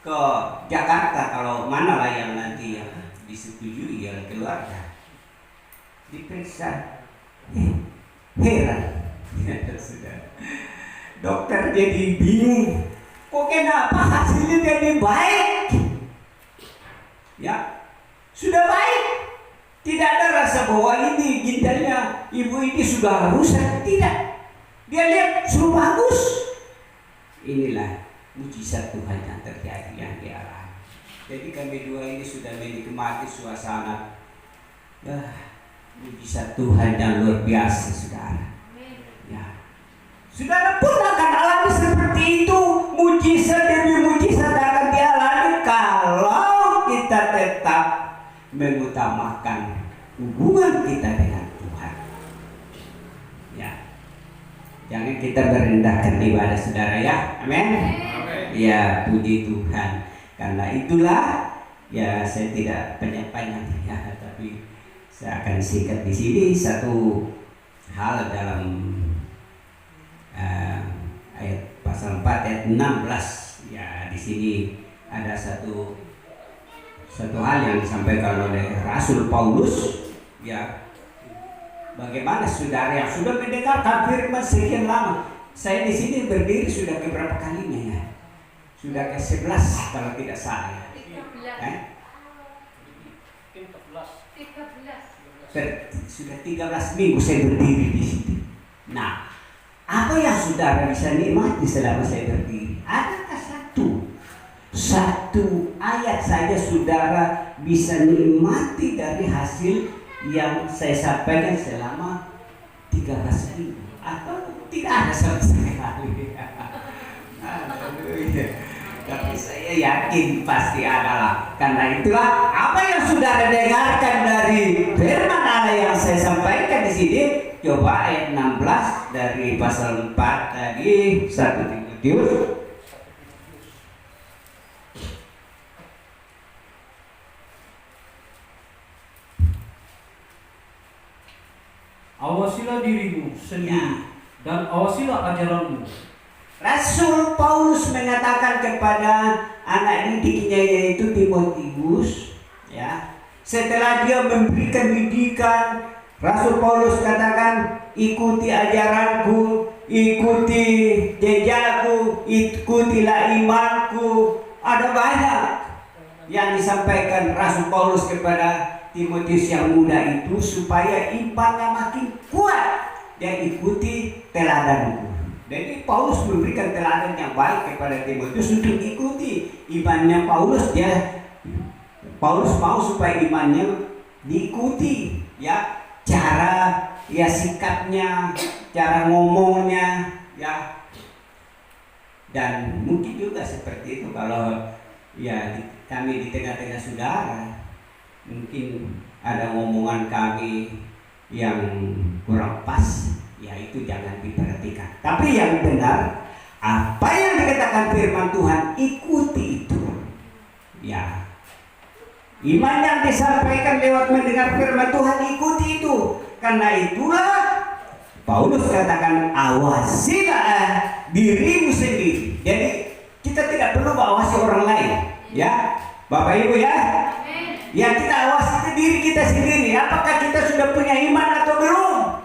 ke Jakarta, kalau manalah yang nanti disetujui oleh keluarga. Diperiksa, heran, dokter jadi bingung, kok kenapa hasilnya jadi baik? Sudah baik, Tidak ada rasa bahwa ini ginjalnya ibu ini sudah rusak. Tidak. Dia lihat sudah bagus. Inilah mujizat Tuhan yang terjadi yang dialami. Jadi kami dua ini sudah menikmati suasana mujizat Tuhan yang luar biasa, saudara. Ya. Saudara pun akan alami seperti itu. Mujizat demi mujizat akan dialami kalau kita tetap mengutamakan hubungan kita dengan Tuhan. Ya. Jangan kita merendahkan ibadah saudara ya. Amin. Ya, puji Tuhan. Karena itulah ya saya tidak panjang-panjang ya, tapi saya akan singkat di sini satu hal dalam ayat pasal 4 ayat 16. Ya, di sini ada satu hal yang disampaikan oleh Rasul Paulus, ya, bagaimana saudara yang sudah mendengarkan firman sekian lama. Saya di sini berdiri sudah beberapa kalinya ya, sudah ke-11 kalau tidak salah. 13. Sudah 13 minggu saya berdiri di sini. Nah, apa yang saudara bisa nikmati selama saya berdiri? Adakah satu ayat saja saudara bisa nikmati dari hasil yang saya sampaikan selama 13 minggu? Atau tidak ada sama sekali? Tapi saya yakin pasti adalah. Karena itulah apa yang saudara dengarkan dari firman Allah yang saya sampaikan di sini. Coba ayat 16 dari pasal 4 tadi 1 Timotius. Awasilah dirimu sendiri dan awasilah ajaranmu. Rasul Paulus mengatakan kepada anak didiknya yaitu Timotius, ya, setelah dia memberikan didikan, Rasul Paulus katakan, ikuti ajaranku, ikuti jejakku, ikutilah imanku. Ada banyak yang disampaikan Rasul Paulus kepada Timotius yang muda itu supaya imannya makin kuat. Dia ikuti teladanku. Jadi Paulus memberikan teladan yang baik kepada Timotius untuk ikuti imannya Paulus. Paulus mau supaya imannya diikuti, ya, cara ya sikapnya, cara ngomongnya, ya. Dan mungkin juga seperti itu kalau ya kami di tengah-tengah saudara, mungkin ada omongan kami yang kurang pas, ya itu jangan diperhatikan. Tapi yang benar, apa yang dikatakan firman Tuhan, ikuti itu. Ya, iman yang disampaikan lewat mendengar firman Tuhan, ikuti itu. Karena itulah Paulus katakan, awasilah dirimu sendiri. Jadi kita tidak perlu mengawasi orang lain, ya Bapak Ibu ya. Ya, kita awasi diri kita sendiri. Apakah kita sudah punya iman atau belum?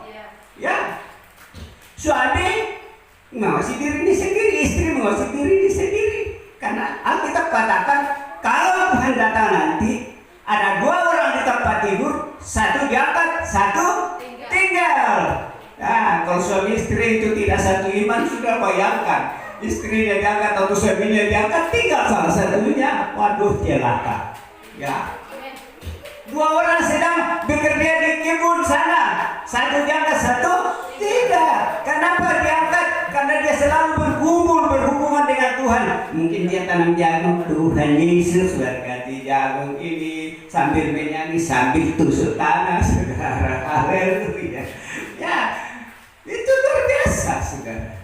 Ya. Suami mengawasi diri sendiri, istri mengawasi diri sendiri. Karena Alkitab katakan kalau Tuhan datang nanti ada 2 orang di tempat tidur, 1 diangkat, 1 tinggal. Nah, kalau suami istri itu tidak satu iman, sudah bayangkan istrinya diangkat atau suaminya diangkat, tinggal salah satunya, waduh celaka. Ya. 2 orang sedang bekerja di kebun sana, 1 diangkat, 1 tidak. Kenapa diangkat? Karena dia selalu berhubungan dengan Tuhan. Mungkin dia tanam jagung, Tuhan Yesus berkati jagung ini, sambil menyanyi, sambil tusuk tanah, saudara. Haleluya. Ya, itu luar biasa, saudara.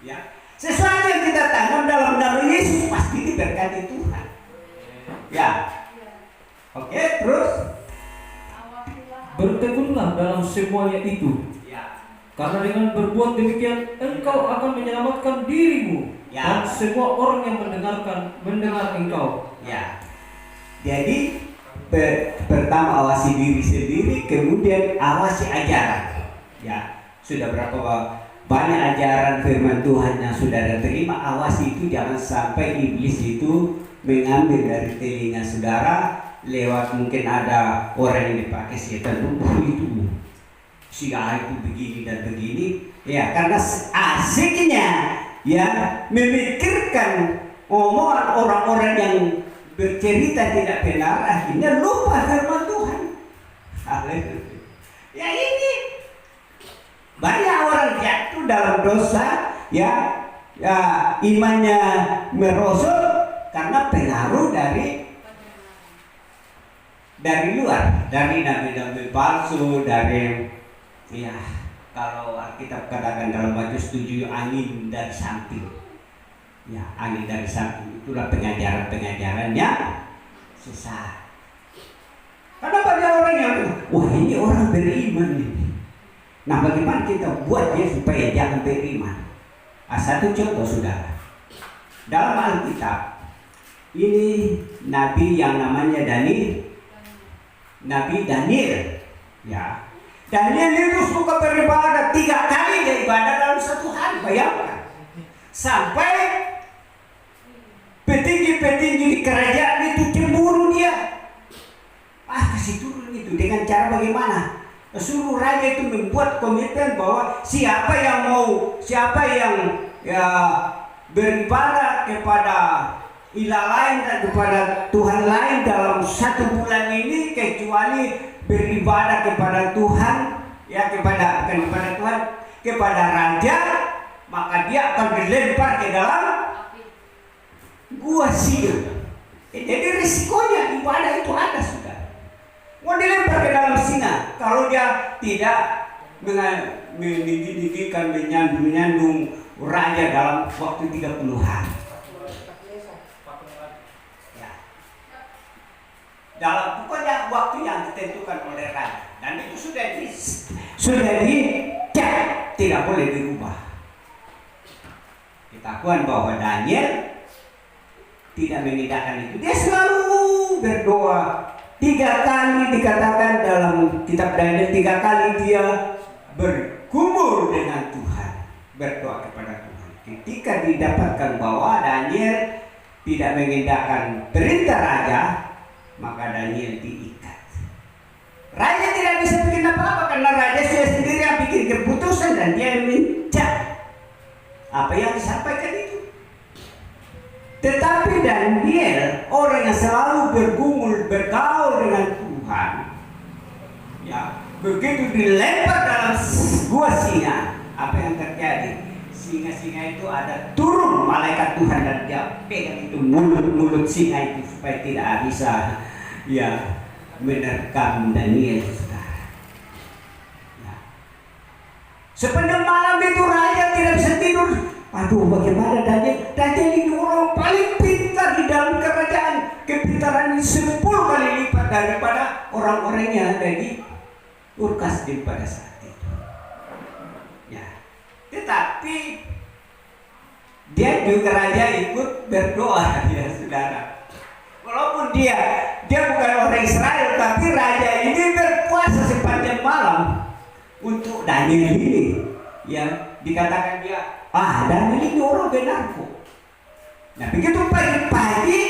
Ya, sesuatu yang kita tanam dalam nama Yesus pasti diberkati Tuhan. Ya. Oke, terus Bertekunlah dalam semuanya itu, ya. karena dengan berbuat demikian engkau akan menyelamatkan dirimu dan semua orang yang mendengar engkau. Ya. Jadi pertama awasi diri sendiri, kemudian awasi ajaran. Ya, sudah berapa banyak ajaran firman Tuhan yang saudara terima, awasi itu, jangan sampai iblis itu mengambil dari telinga saudara lewat mungkin ada orang yang dipakai setan, itu si A itu begini dan begini, ya karena asiknya ya memikirkan omongan orang-orang yang bercerita tidak benar, akhirnya lupa firman Tuhan. Haleluya. Ya ini banyak orang jatuh dalam dosa, ya imannya merosot karena pengaruh dari luar, dari nabi-nabi palsu, dari ya kalau Alkitab katakan dalam Matius 7, angin dari samping. Ya, angin dari samping itulah pengajaran-pengajaran yang sesat. Karena banyak orang yang wah ini orang beriman ini. Nah bagaimana kita buat dia supaya jangan beriman? Satu contoh saudara, dalam Alkitab ini nabi yang namanya Nabi Daniel, ya. Daniel itu suka beribadah 3 kali dia ibadah dalam satu hari, bayangkan. Sampai petinggi-petinggi di kerajaan itu cemburu dia. Kasih turun itu dengan cara bagaimana? Suruh raja itu membuat komitmen bahwa siapa yang ya beribadah kepada ilah lain dan kepada Tuhan lain dalam 1 bulan ini kecuali beribadah kepada Tuhan, ya kepada Tuhan, kepada raja, maka dia akan dilempar ke dalam gua singa. Jadi risikonya ibadah itu ada sudah. Mau dilempar ke dalam singa kalau dia tidak meninggikan menyandung raja dalam waktu 30 hari. Dalam pokoknya waktu yang ditentukan oleh raja, dan itu sudah dicek, tidak boleh dirubah. Ketahuan bahwa Daniel tidak mengindahkan itu. Dia selalu berdoa 3 kali, dikatakan dalam kitab Daniel 3 kali dia bergumul dengan Tuhan, berdoa kepada Tuhan. Ketika didapatkan bahwa Daniel tidak mengindahkan perintah raja, maka Daniel diikat. Raja tidak bisa bikin apa-apa karena raja sudah sendiri yang bikin keputusan dan dia mencap apa yang disampaikan itu. Tetapi Daniel, orang yang selalu bergumul, bergaul dengan Tuhan, ya begitu dilempar dalam gua singa, apa yang terjadi? Singa-singa itu ada turun malaikat Tuhan dan dia pegang itu mulut singa itu supaya tidak bisa ya menerkam Daniel, saudara. Ya. Sepanjang malam itu raja tidak bisa tidur. Aduh, bagaimana Daniel? Daniel ini orang paling pintar di dalam kerajaan. Kepintaran ini 10 kali lipat daripada orang-orang yang ada di Urkasdim pada saat itu. Ya. Tetapi dia juga raja ikut berdoa, ya saudara. Walaupun dia bukan orang Israel, tapi raja ini berpuasa sepanjang malam untuk Daniel ini. Ya, dikatakan dia, Daniel ini orang benar kok. Nah, begitu pagi-pagi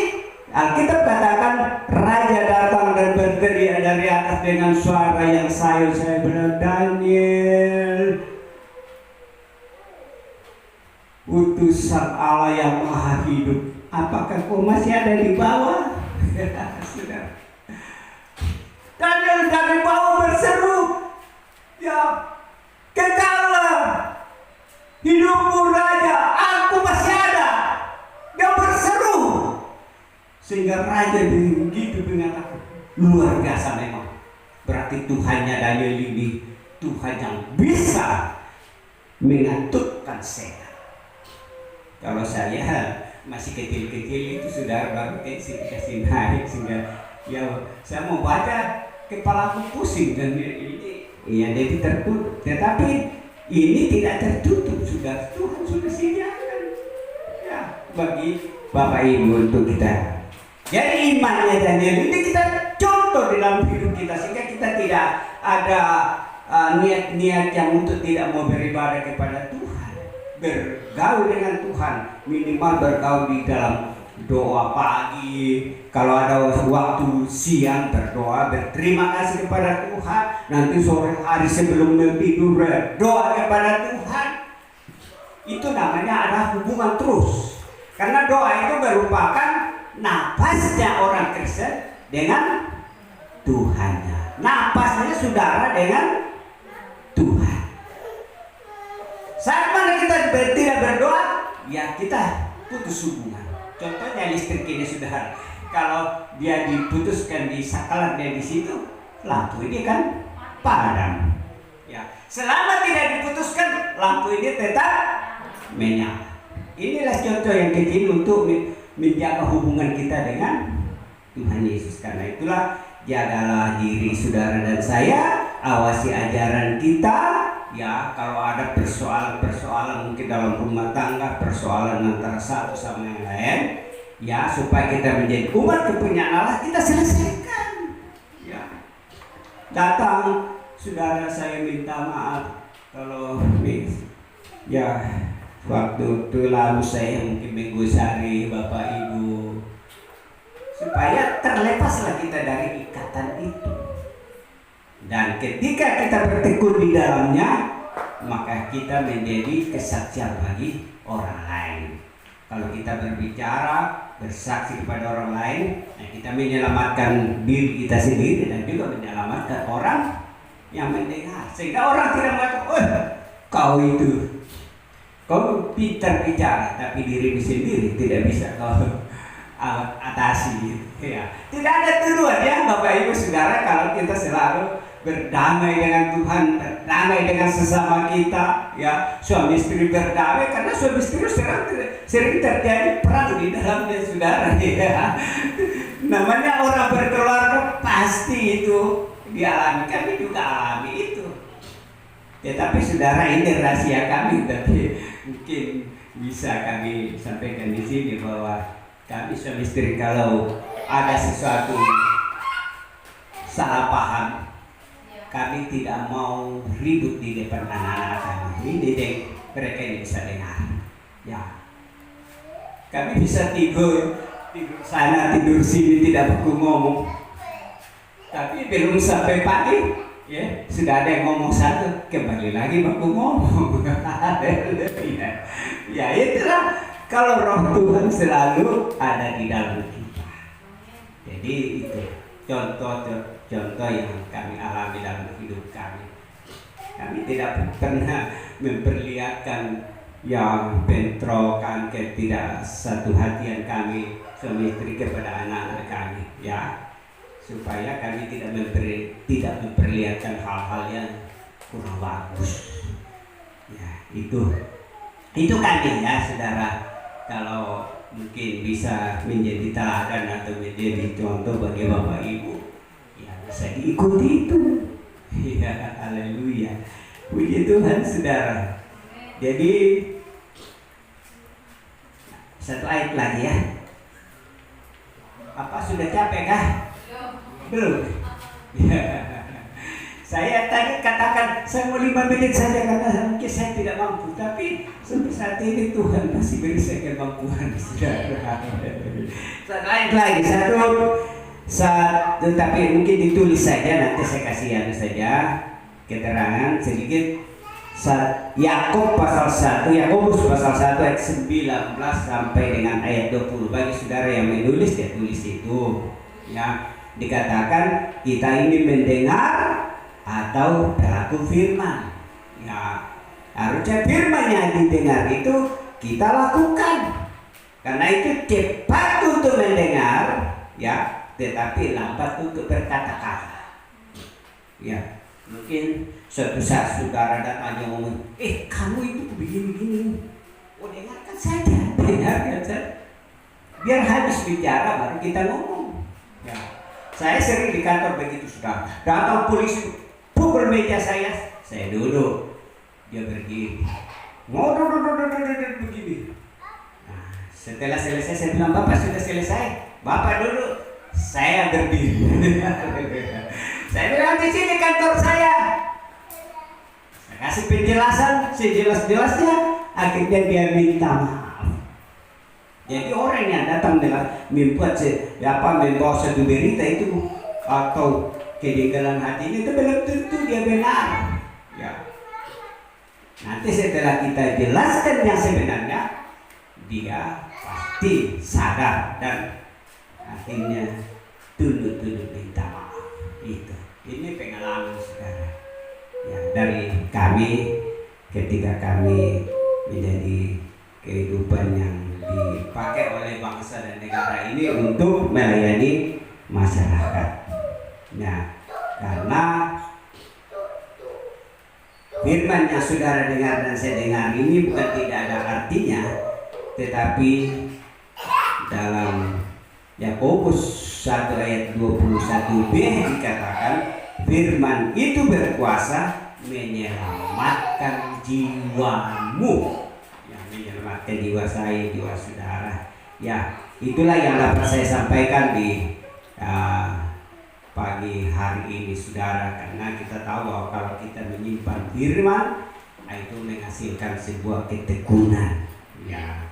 Alkitab katakan raja datang dan berteriak dari atas dengan suara yang sayul-sayul bilang, Daniel, utusan Allah yang maha hidup, apakah kau masih ada di bawah? Sudah. Daniel dari bawah berseru, ya kekallah hidupmu raja, aku masih ada. Dia berseru sehingga raja begitu mengatakan, luar biasa memang. Berarti Tuhannya Daniel ini Tuhan yang bisa mengaturkan setan. Kalau saya masih kecil-kecil itu sudah baru tensi dikasih naik sehingga ya saya mau baca kepala aku pusing dan ini ya jadi tertutup. Tetapi ini tidak tertutup, sudah Tuhan sudah sediakan ya bagi Bapak Ibu untuk kita. Jadi imannya Daniel ini kita contoh dalam hidup kita sehingga kita tidak ada niat-niat yang untuk tidak mau beribadah kepada Tuhan. Bergaul dengan Tuhan, minimal bergaul di dalam doa pagi, kalau ada waktu siang berdoa, berterima kasih kepada Tuhan. Nanti sore hari sebelum tidur doa kepada Tuhan. Itu namanya ada hubungan terus. Karena doa itu merupakan napasnya orang Kristen dengan Tuhannya. Napasnya saudara dengan Tuhan. Saat mana kita tidak berdoa, ya kita putus hubungan. Contohnya listrik ini saudara, kalau dia diputuskan di sakalan dia di situ, lampu ini kan padam. Ya, selama tidak diputuskan, lampu ini tetap menyala. Inilah contoh yang kecil untuk menjaga hubungan kita dengan Tuhan Yesus. Karena itulah jagalah diri saudara dan saya, awasi ajaran kita. Ya, kalau ada persoalan mungkin dalam rumah tangga, persoalan antara satu sama yang lain, ya supaya kita menjadi umat kepunyaan Allah, kita selesaikan. Ya, datang saudara, saya minta maaf kalau ya waktu itu lalu saya mungkin menggusari Bapak Ibu, supaya terlepaslah kita dari ikatan itu. Dan ketika kita bertekun di dalamnya, maka kita menjadi kesaksian bagi orang lain. Kalau kita berbicara, bersaksi kepada orang lain, nah kita menyelamatkan diri kita sendiri dan juga menyelamatkan orang yang mendengar. Sehingga orang tidak mengatakan, oh kau pintar bicara, tapi dirimu sendiri tidak bisa kau atasi. Ya. Tidak ada tuduhan ya Bapak Ibu Saudara, kalau kita selalu berdamai dengan Tuhan, berdamai dengan sesama kita, ya suami istri berdamai, karena suami istri sering terjadi perang di dalamnya saudara. Ya. Namanya orang berkeluarga pasti itu dialami, kami juga alami itu. Tetapi saudara, ini rahasia kami, tapi mungkin bisa kami sampaikan di sini bahwa kami suami istri kalau ada sesuatu salah paham, kami tidak mau ribut di depan anak-anak kami. Ini mereka ini bisa dengar. Ya, kami bisa tidur sana, tidur sini, tidak perlu ngomong. Tapi belum sampai pagi, ya sudah ada yang ngomong satu, kembali lagi baku ngomong. Ya itulah, kalau roh Tuhan selalu ada di dalam kita. Jadi itu contoh yang kami alami dalam hidup kami. Kami tidak pernah memperlihatkan yang bentrokan, ketidak satu hatian kami suami istri kepada anak-anak kami, ya, supaya kami tidak memperlihatkan hal-hal yang kurang bagus. Ya, itu kami ya saudara. Kalau mungkin bisa menjadi teladan atau menjadi contoh bagi Bapak Ibu, ya bisa diikuti itu. Ya, haleluya. Puji Tuhan saudara. Jadi satu ayat lagi ya. Apa sudah capek kah? Belum. Ya. Saya tadi katakan saya mau 5 menit saja karena mungkin saya tidak mampu, tapi sampai saat ini Tuhan masih beri saya kemampuan. Satu ayat lagi, satu, tapi mungkin ditulis saja, nanti saya kasih saja keterangan sedikit. Yakub pasal 1, Yakobus pasal 1 ayat 19 sampai dengan ayat 20. Bagi saudara yang menulis, dia tulis itu. Ya, dikatakan kita ini mendengar atau berlaku firman. Ya, harusnya firman yang didengar itu kita lakukan. Karena itu cepat untuk mendengar, ya, tetapi lambat untuk berkata-kata. Ya, mungkin suatu saat saudara datang ngomong, kamu itu begini-begini. Oh, dengarkan saja, dengarkan saja. Biar habis bicara baru kita ngomong. Ya, saya sering di kantor begitu sudah. Datang polisi pukul meja saya duduk, dia berdiri, ngobrol begini. Nah, setelah selesai saya bilang, Bapak sudah selesai, Bapak duduk, saya berdiri. Saya bilang di sini kantor saya kasih penjelasan sejelas-jelasnya, akhirnya dia minta maaf. Jadi orang yang datang dengan membawa satu berita itu atau kedengkelan hatinya itu belum tentu dia benar. Ya. Nanti setelah kita jelaskan yang sebenarnya, dia pasti sadar dan akhirnya tunduk minta maaf. Itu. Ini pengalaman sekarang. Ya, dari kami ketika kami menjadi kehidupan yang dipakai oleh bangsa dan negara ini untuk melayani masyarakat. Nah, karena firman yang saudara dengar dan saya dengar ini bukan tidak ada artinya, tetapi dalam Yakobus 1 ayat 21b dikatakan firman itu berkuasa menyelamatkan jiwamu, yang menyelamatkan jiwa saya, jiwa saudara. Ya, itulah yang dapat saya sampaikan di pagi hari ini, saudara. Karena kita tahu bahwa kalau kita menyimpan firman, itu menghasilkan sebuah ketekunan. Ya,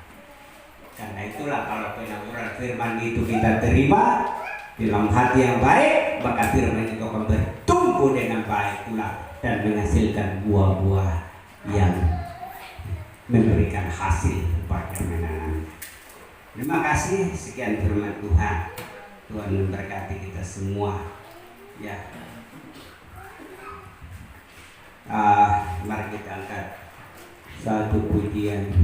karena itulah kalau penaburan firman itu kita terima dalam hati yang baik, maka firman itu akan bertumbuh dengan baik pula dan menghasilkan buah-buah yang memberikan hasil bagi menanam. Terima kasih, sekian firman Tuhan. Tuhan memberkati kita semua. Ya, mari kita angkat satu pujian.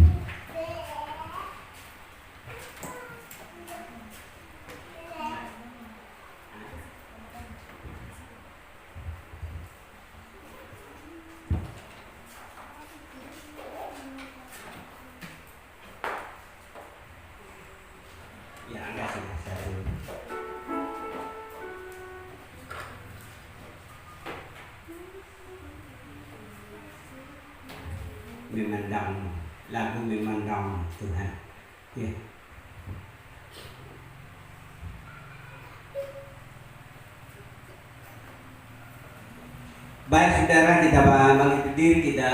Memandang lagu memandang Tuhan. Ya. Baik saudara, kita bangkit berdiri, kita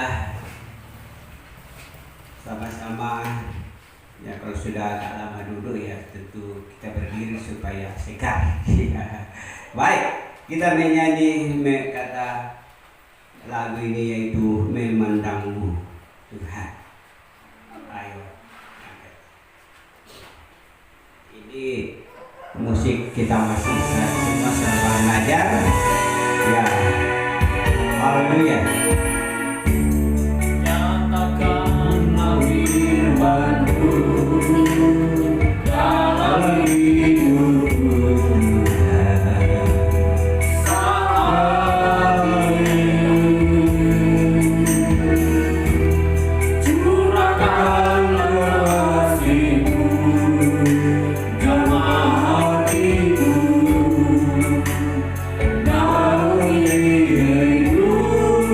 sama-sama. Ya, kalau sudah agak lama duduk ya tentu kita berdiri supaya segar. Baik, kita menyanyi kata lagu ini yaitu memandangmu Tuhan. Ayo. Ini musik kita masih semua serba belajar. Ya. Haleluya. Nyatakanlah firman-Mu dalam hidupku.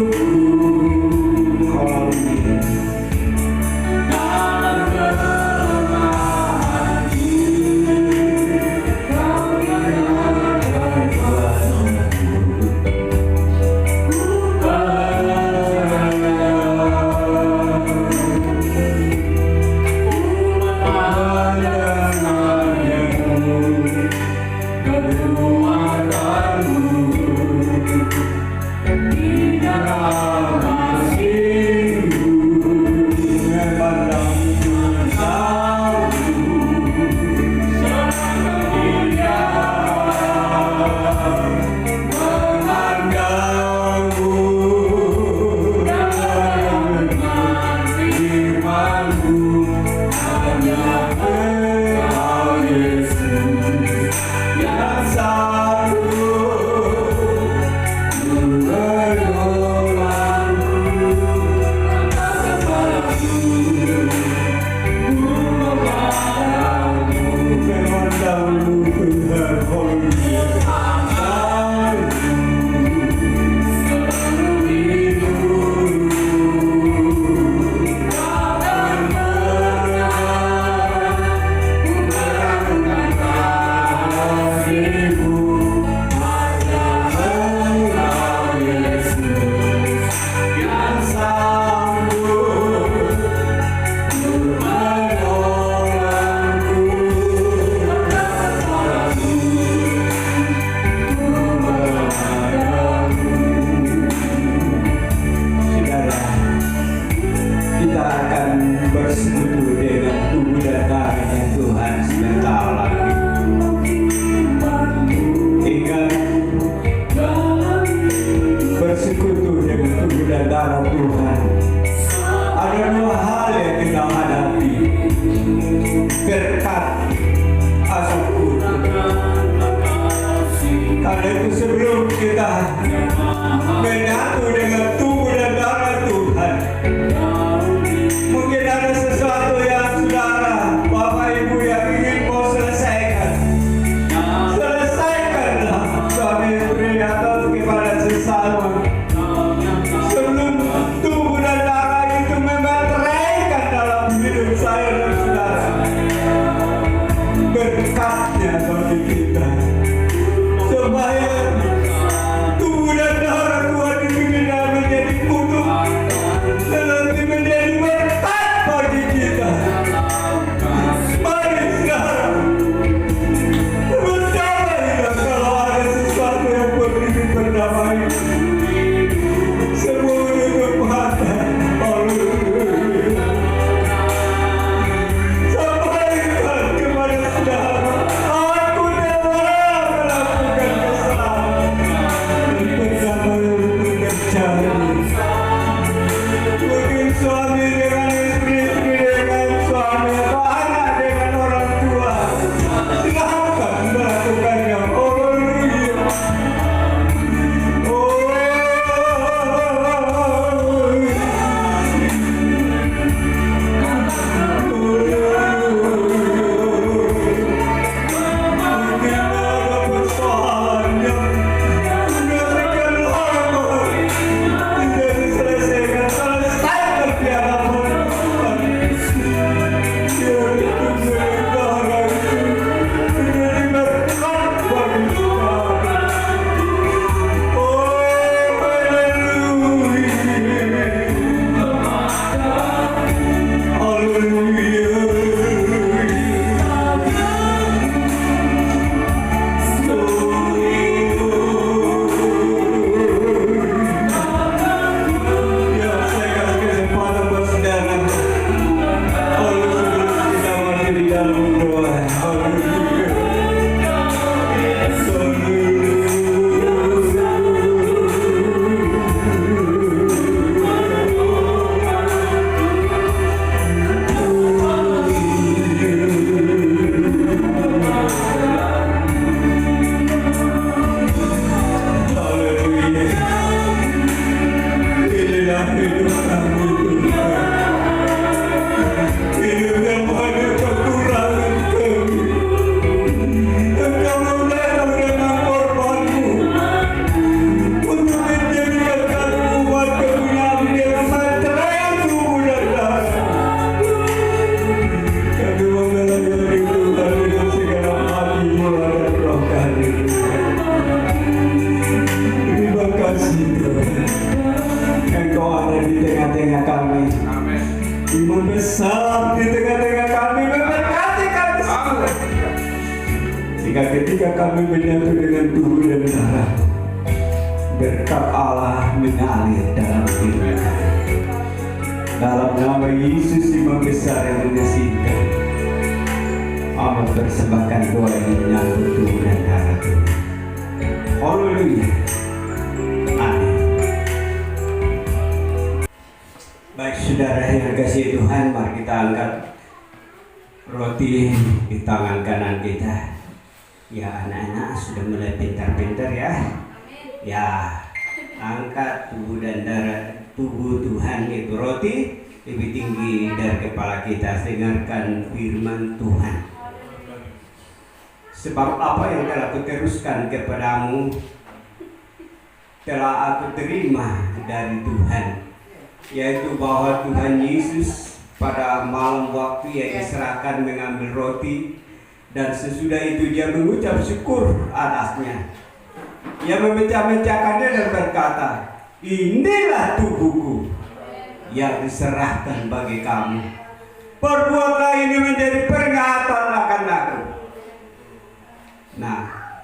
Ku Sehingga ketika kami menyatu dengan tubuh dan darah, berkat Allah mengalir dalam hidup kami. Dalam nama Yesus Imam Besar yang mengasihkan, amat persembahkan doa ini menyambut tubuh dan darah Tuhan. Haleluya. Amin. Baik saudara yang kasih Tuhan, mari kita angkat roti di tangan kanan kita. Ya anak-anak sudah mulai pintar-pintar ya. Ya, angkat tubuh dan darah tubuh Tuhan itu roti lebih tinggi dari kepala kita. Dengarkan firman Tuhan. Sebab apa yang telah kuteruskan kepadamu telah aku terima dari Tuhan, yaitu bahwa Tuhan Yesus pada malam waktu ia diserahkan mengambil roti, dan sesudah itu dia mengucap syukur atasnya. Ia memecah-mecahkannya dan berkata, inilah tubuhku yang diserahkan bagi kamu. Perbuatlah ini menjadi peringatan akan aku. Nah,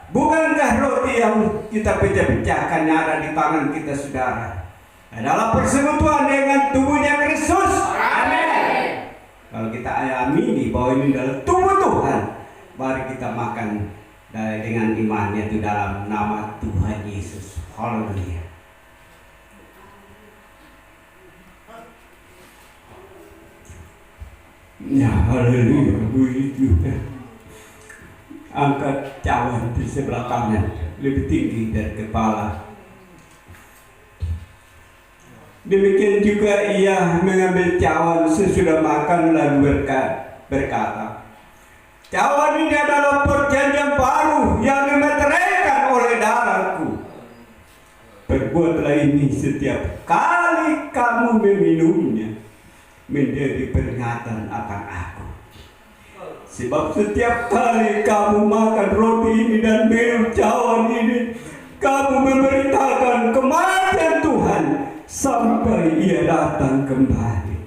bukankah roti yang kita pecah-pecahkan yang ada di tangan kita saudara adalah persekutuan dengan tubuhnya Kristus? Amin. Kalau kita amini bahwa ini adalah tubuh Tuhan, mari kita makan dengan imannya itu dalam nama Tuhan Yesus. Haleluya. Ya, haleluya. Puji Tuhan. Angkat cawan di sebelah kanan lebih tinggi dari kepala. Demikian juga ia mengambil cawan sesudah makan lalu berkata, cawan ini adalah perjanjian baru yang dimeteraikan oleh darahku. Perbuatlah ini setiap kali kamu meminumnya menjadi peringatan akan aku. Sebab setiap kali kamu makan roti ini dan minum cawan ini, kamu memberitakan kematian Tuhan sampai ia datang kembali.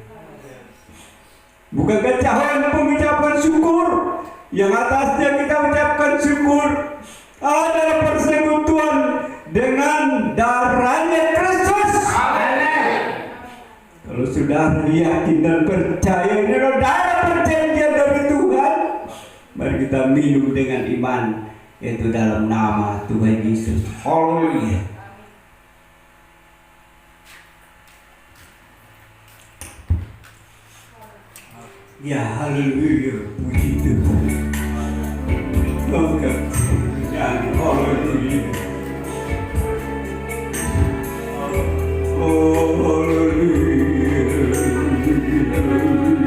Bukankah cawan pengucapan syukur yang atasnya kita ucapkan syukur adalah persekutuan dengan darahnya Kristus? Amin. Kalau saudara yakin dan percaya ini adalah darah perjanjian dari Tuhan, mari kita minum dengan iman, yaitu dalam nama Tuhan Yesus. Haleluya. Ya, haleluya, puji Tuhan. Angkat dan haleluya. Oh, haleluya. Oh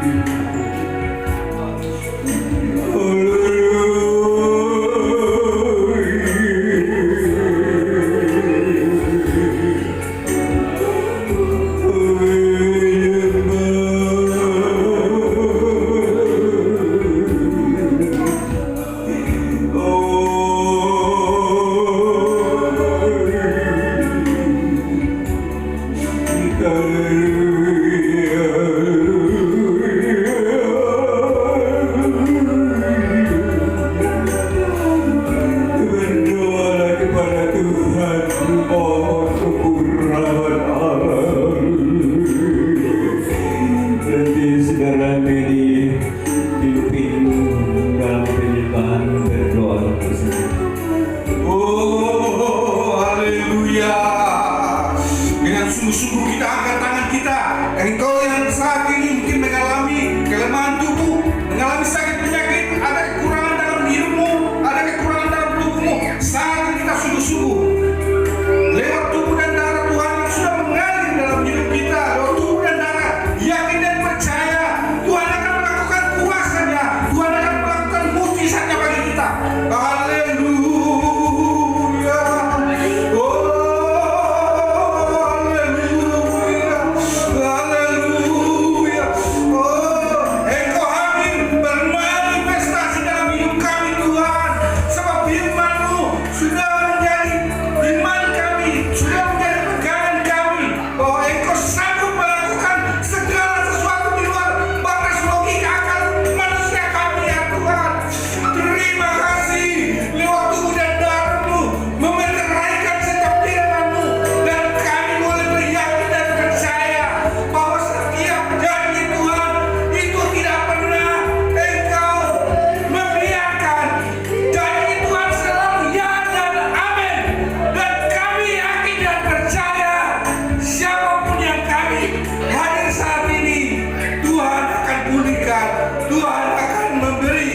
Tuhan akan memberi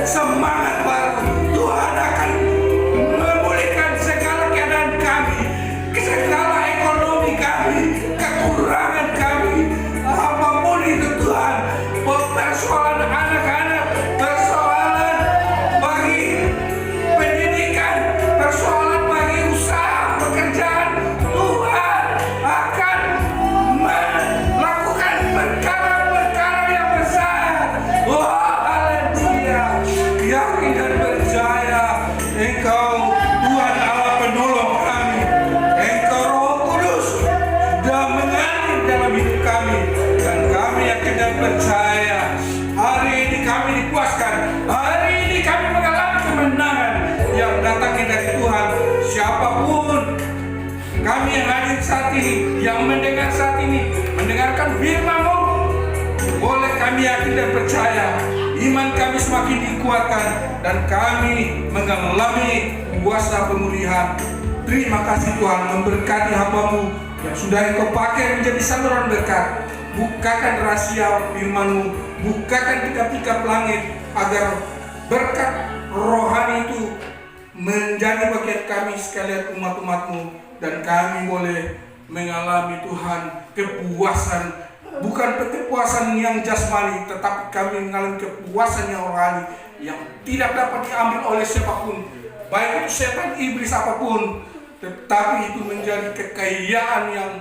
semangat baru. Tuhan akan memulihkan segala keadaan kami, segala ekonomi kami, kekurangan kami, apapun itu Tuhan. Persoalan anak-anak, persoalan bagi pendidikan, persoalan bagi usaha pekerjaan, Tuhan akan melakukan perkara-perkara yang besar. Oh haleluya, yakin dan percaya Engkau Tuhan Allah penolong kami, Engkau Roh Kudus sudah mengalir dalam hidup kami, dan kami yakin dan percaya hari ini kami dipuaskan, hari ini kami mengalami kemenangan yang datangnya dari Tuhan. Siapapun kami yang hadir saat ini, yang mendengar saat ini, mendengarkan firman-Mu, boleh kami yakin dan percaya, iman kami semakin dikuatkan dan kami mengalami kuasa pemulihan. Terima kasih Tuhan, memberkati hamba-Mu yang sudah Engkau pakai menjadi saluran berkat. Bukakan rahasia firman-Mu, bukakan tikap-tikap langit, agar berkat rohani itu menjadi bagian kami sekalian umat-umat-Mu, dan kami boleh mengalami Tuhan kepuasan, bukan kepuasan yang jasmani, tetapi kami mengalami kepuasan yang rohani yang tidak dapat diambil oleh siapapun, baik itu setan, iblis, apapun, tetapi itu menjadi kekayaan yang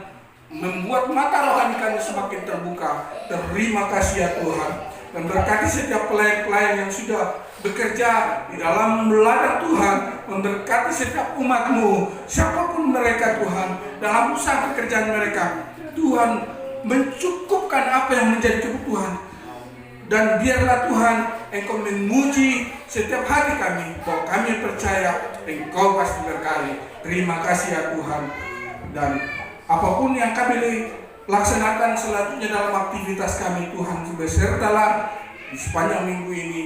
membuat mata rohani kami semakin terbuka. Terima kasih ya Tuhan, dan berkati setiap pelayan-pelayan yang sudah bekerja di dalam ladang Tuhan, memberkati setiap umat-Mu, siapapun mereka Tuhan, dalam usaha pekerjaan mereka. Tuhan mencukupkan apa yang menjadi kebutuhan, dan biarlah Tuhan Engkau memuji setiap hati kami, bahwa kami percaya Engkau pasti berkali. Terima kasih ya Tuhan, dan apapun yang kami laksanakan selanjutnya dalam aktivitas kami, Tuhan besertalah di sepanjang minggu ini,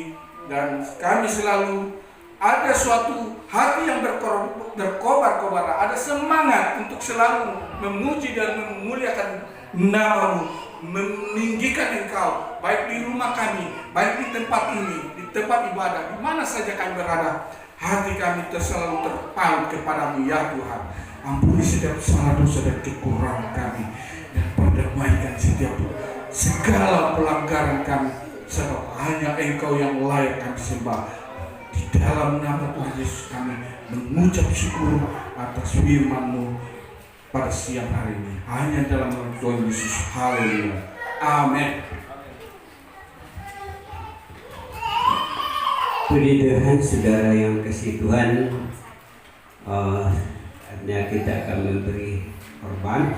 dan kami selalu ada suatu hati yang berkobar-kobar, ada semangat untuk selalu memuji dan memuliakan nama-Mu, meninggikan Engkau, baik di rumah kami, baik di tempat ini, di tempat ibadah, di mana saja kami berada. Hati kami selalu terpaut kepadamu ya Tuhan. Ampuni setiap salah dosa dan kekurangan kami, dan perdamaikan setiap segala pelanggaran kami, sebab hanya Engkau yang layak kami sembah. Di dalam nama Tuhan Yesus kami mengucap syukur atas firman-Mu pada siang hari ini. Hanya dalam nama Tuhan Yesus. Haleluya. Amin. Puji Tuhan, saudara yang kasih Tuhan, saatnya kita akan memberi korban.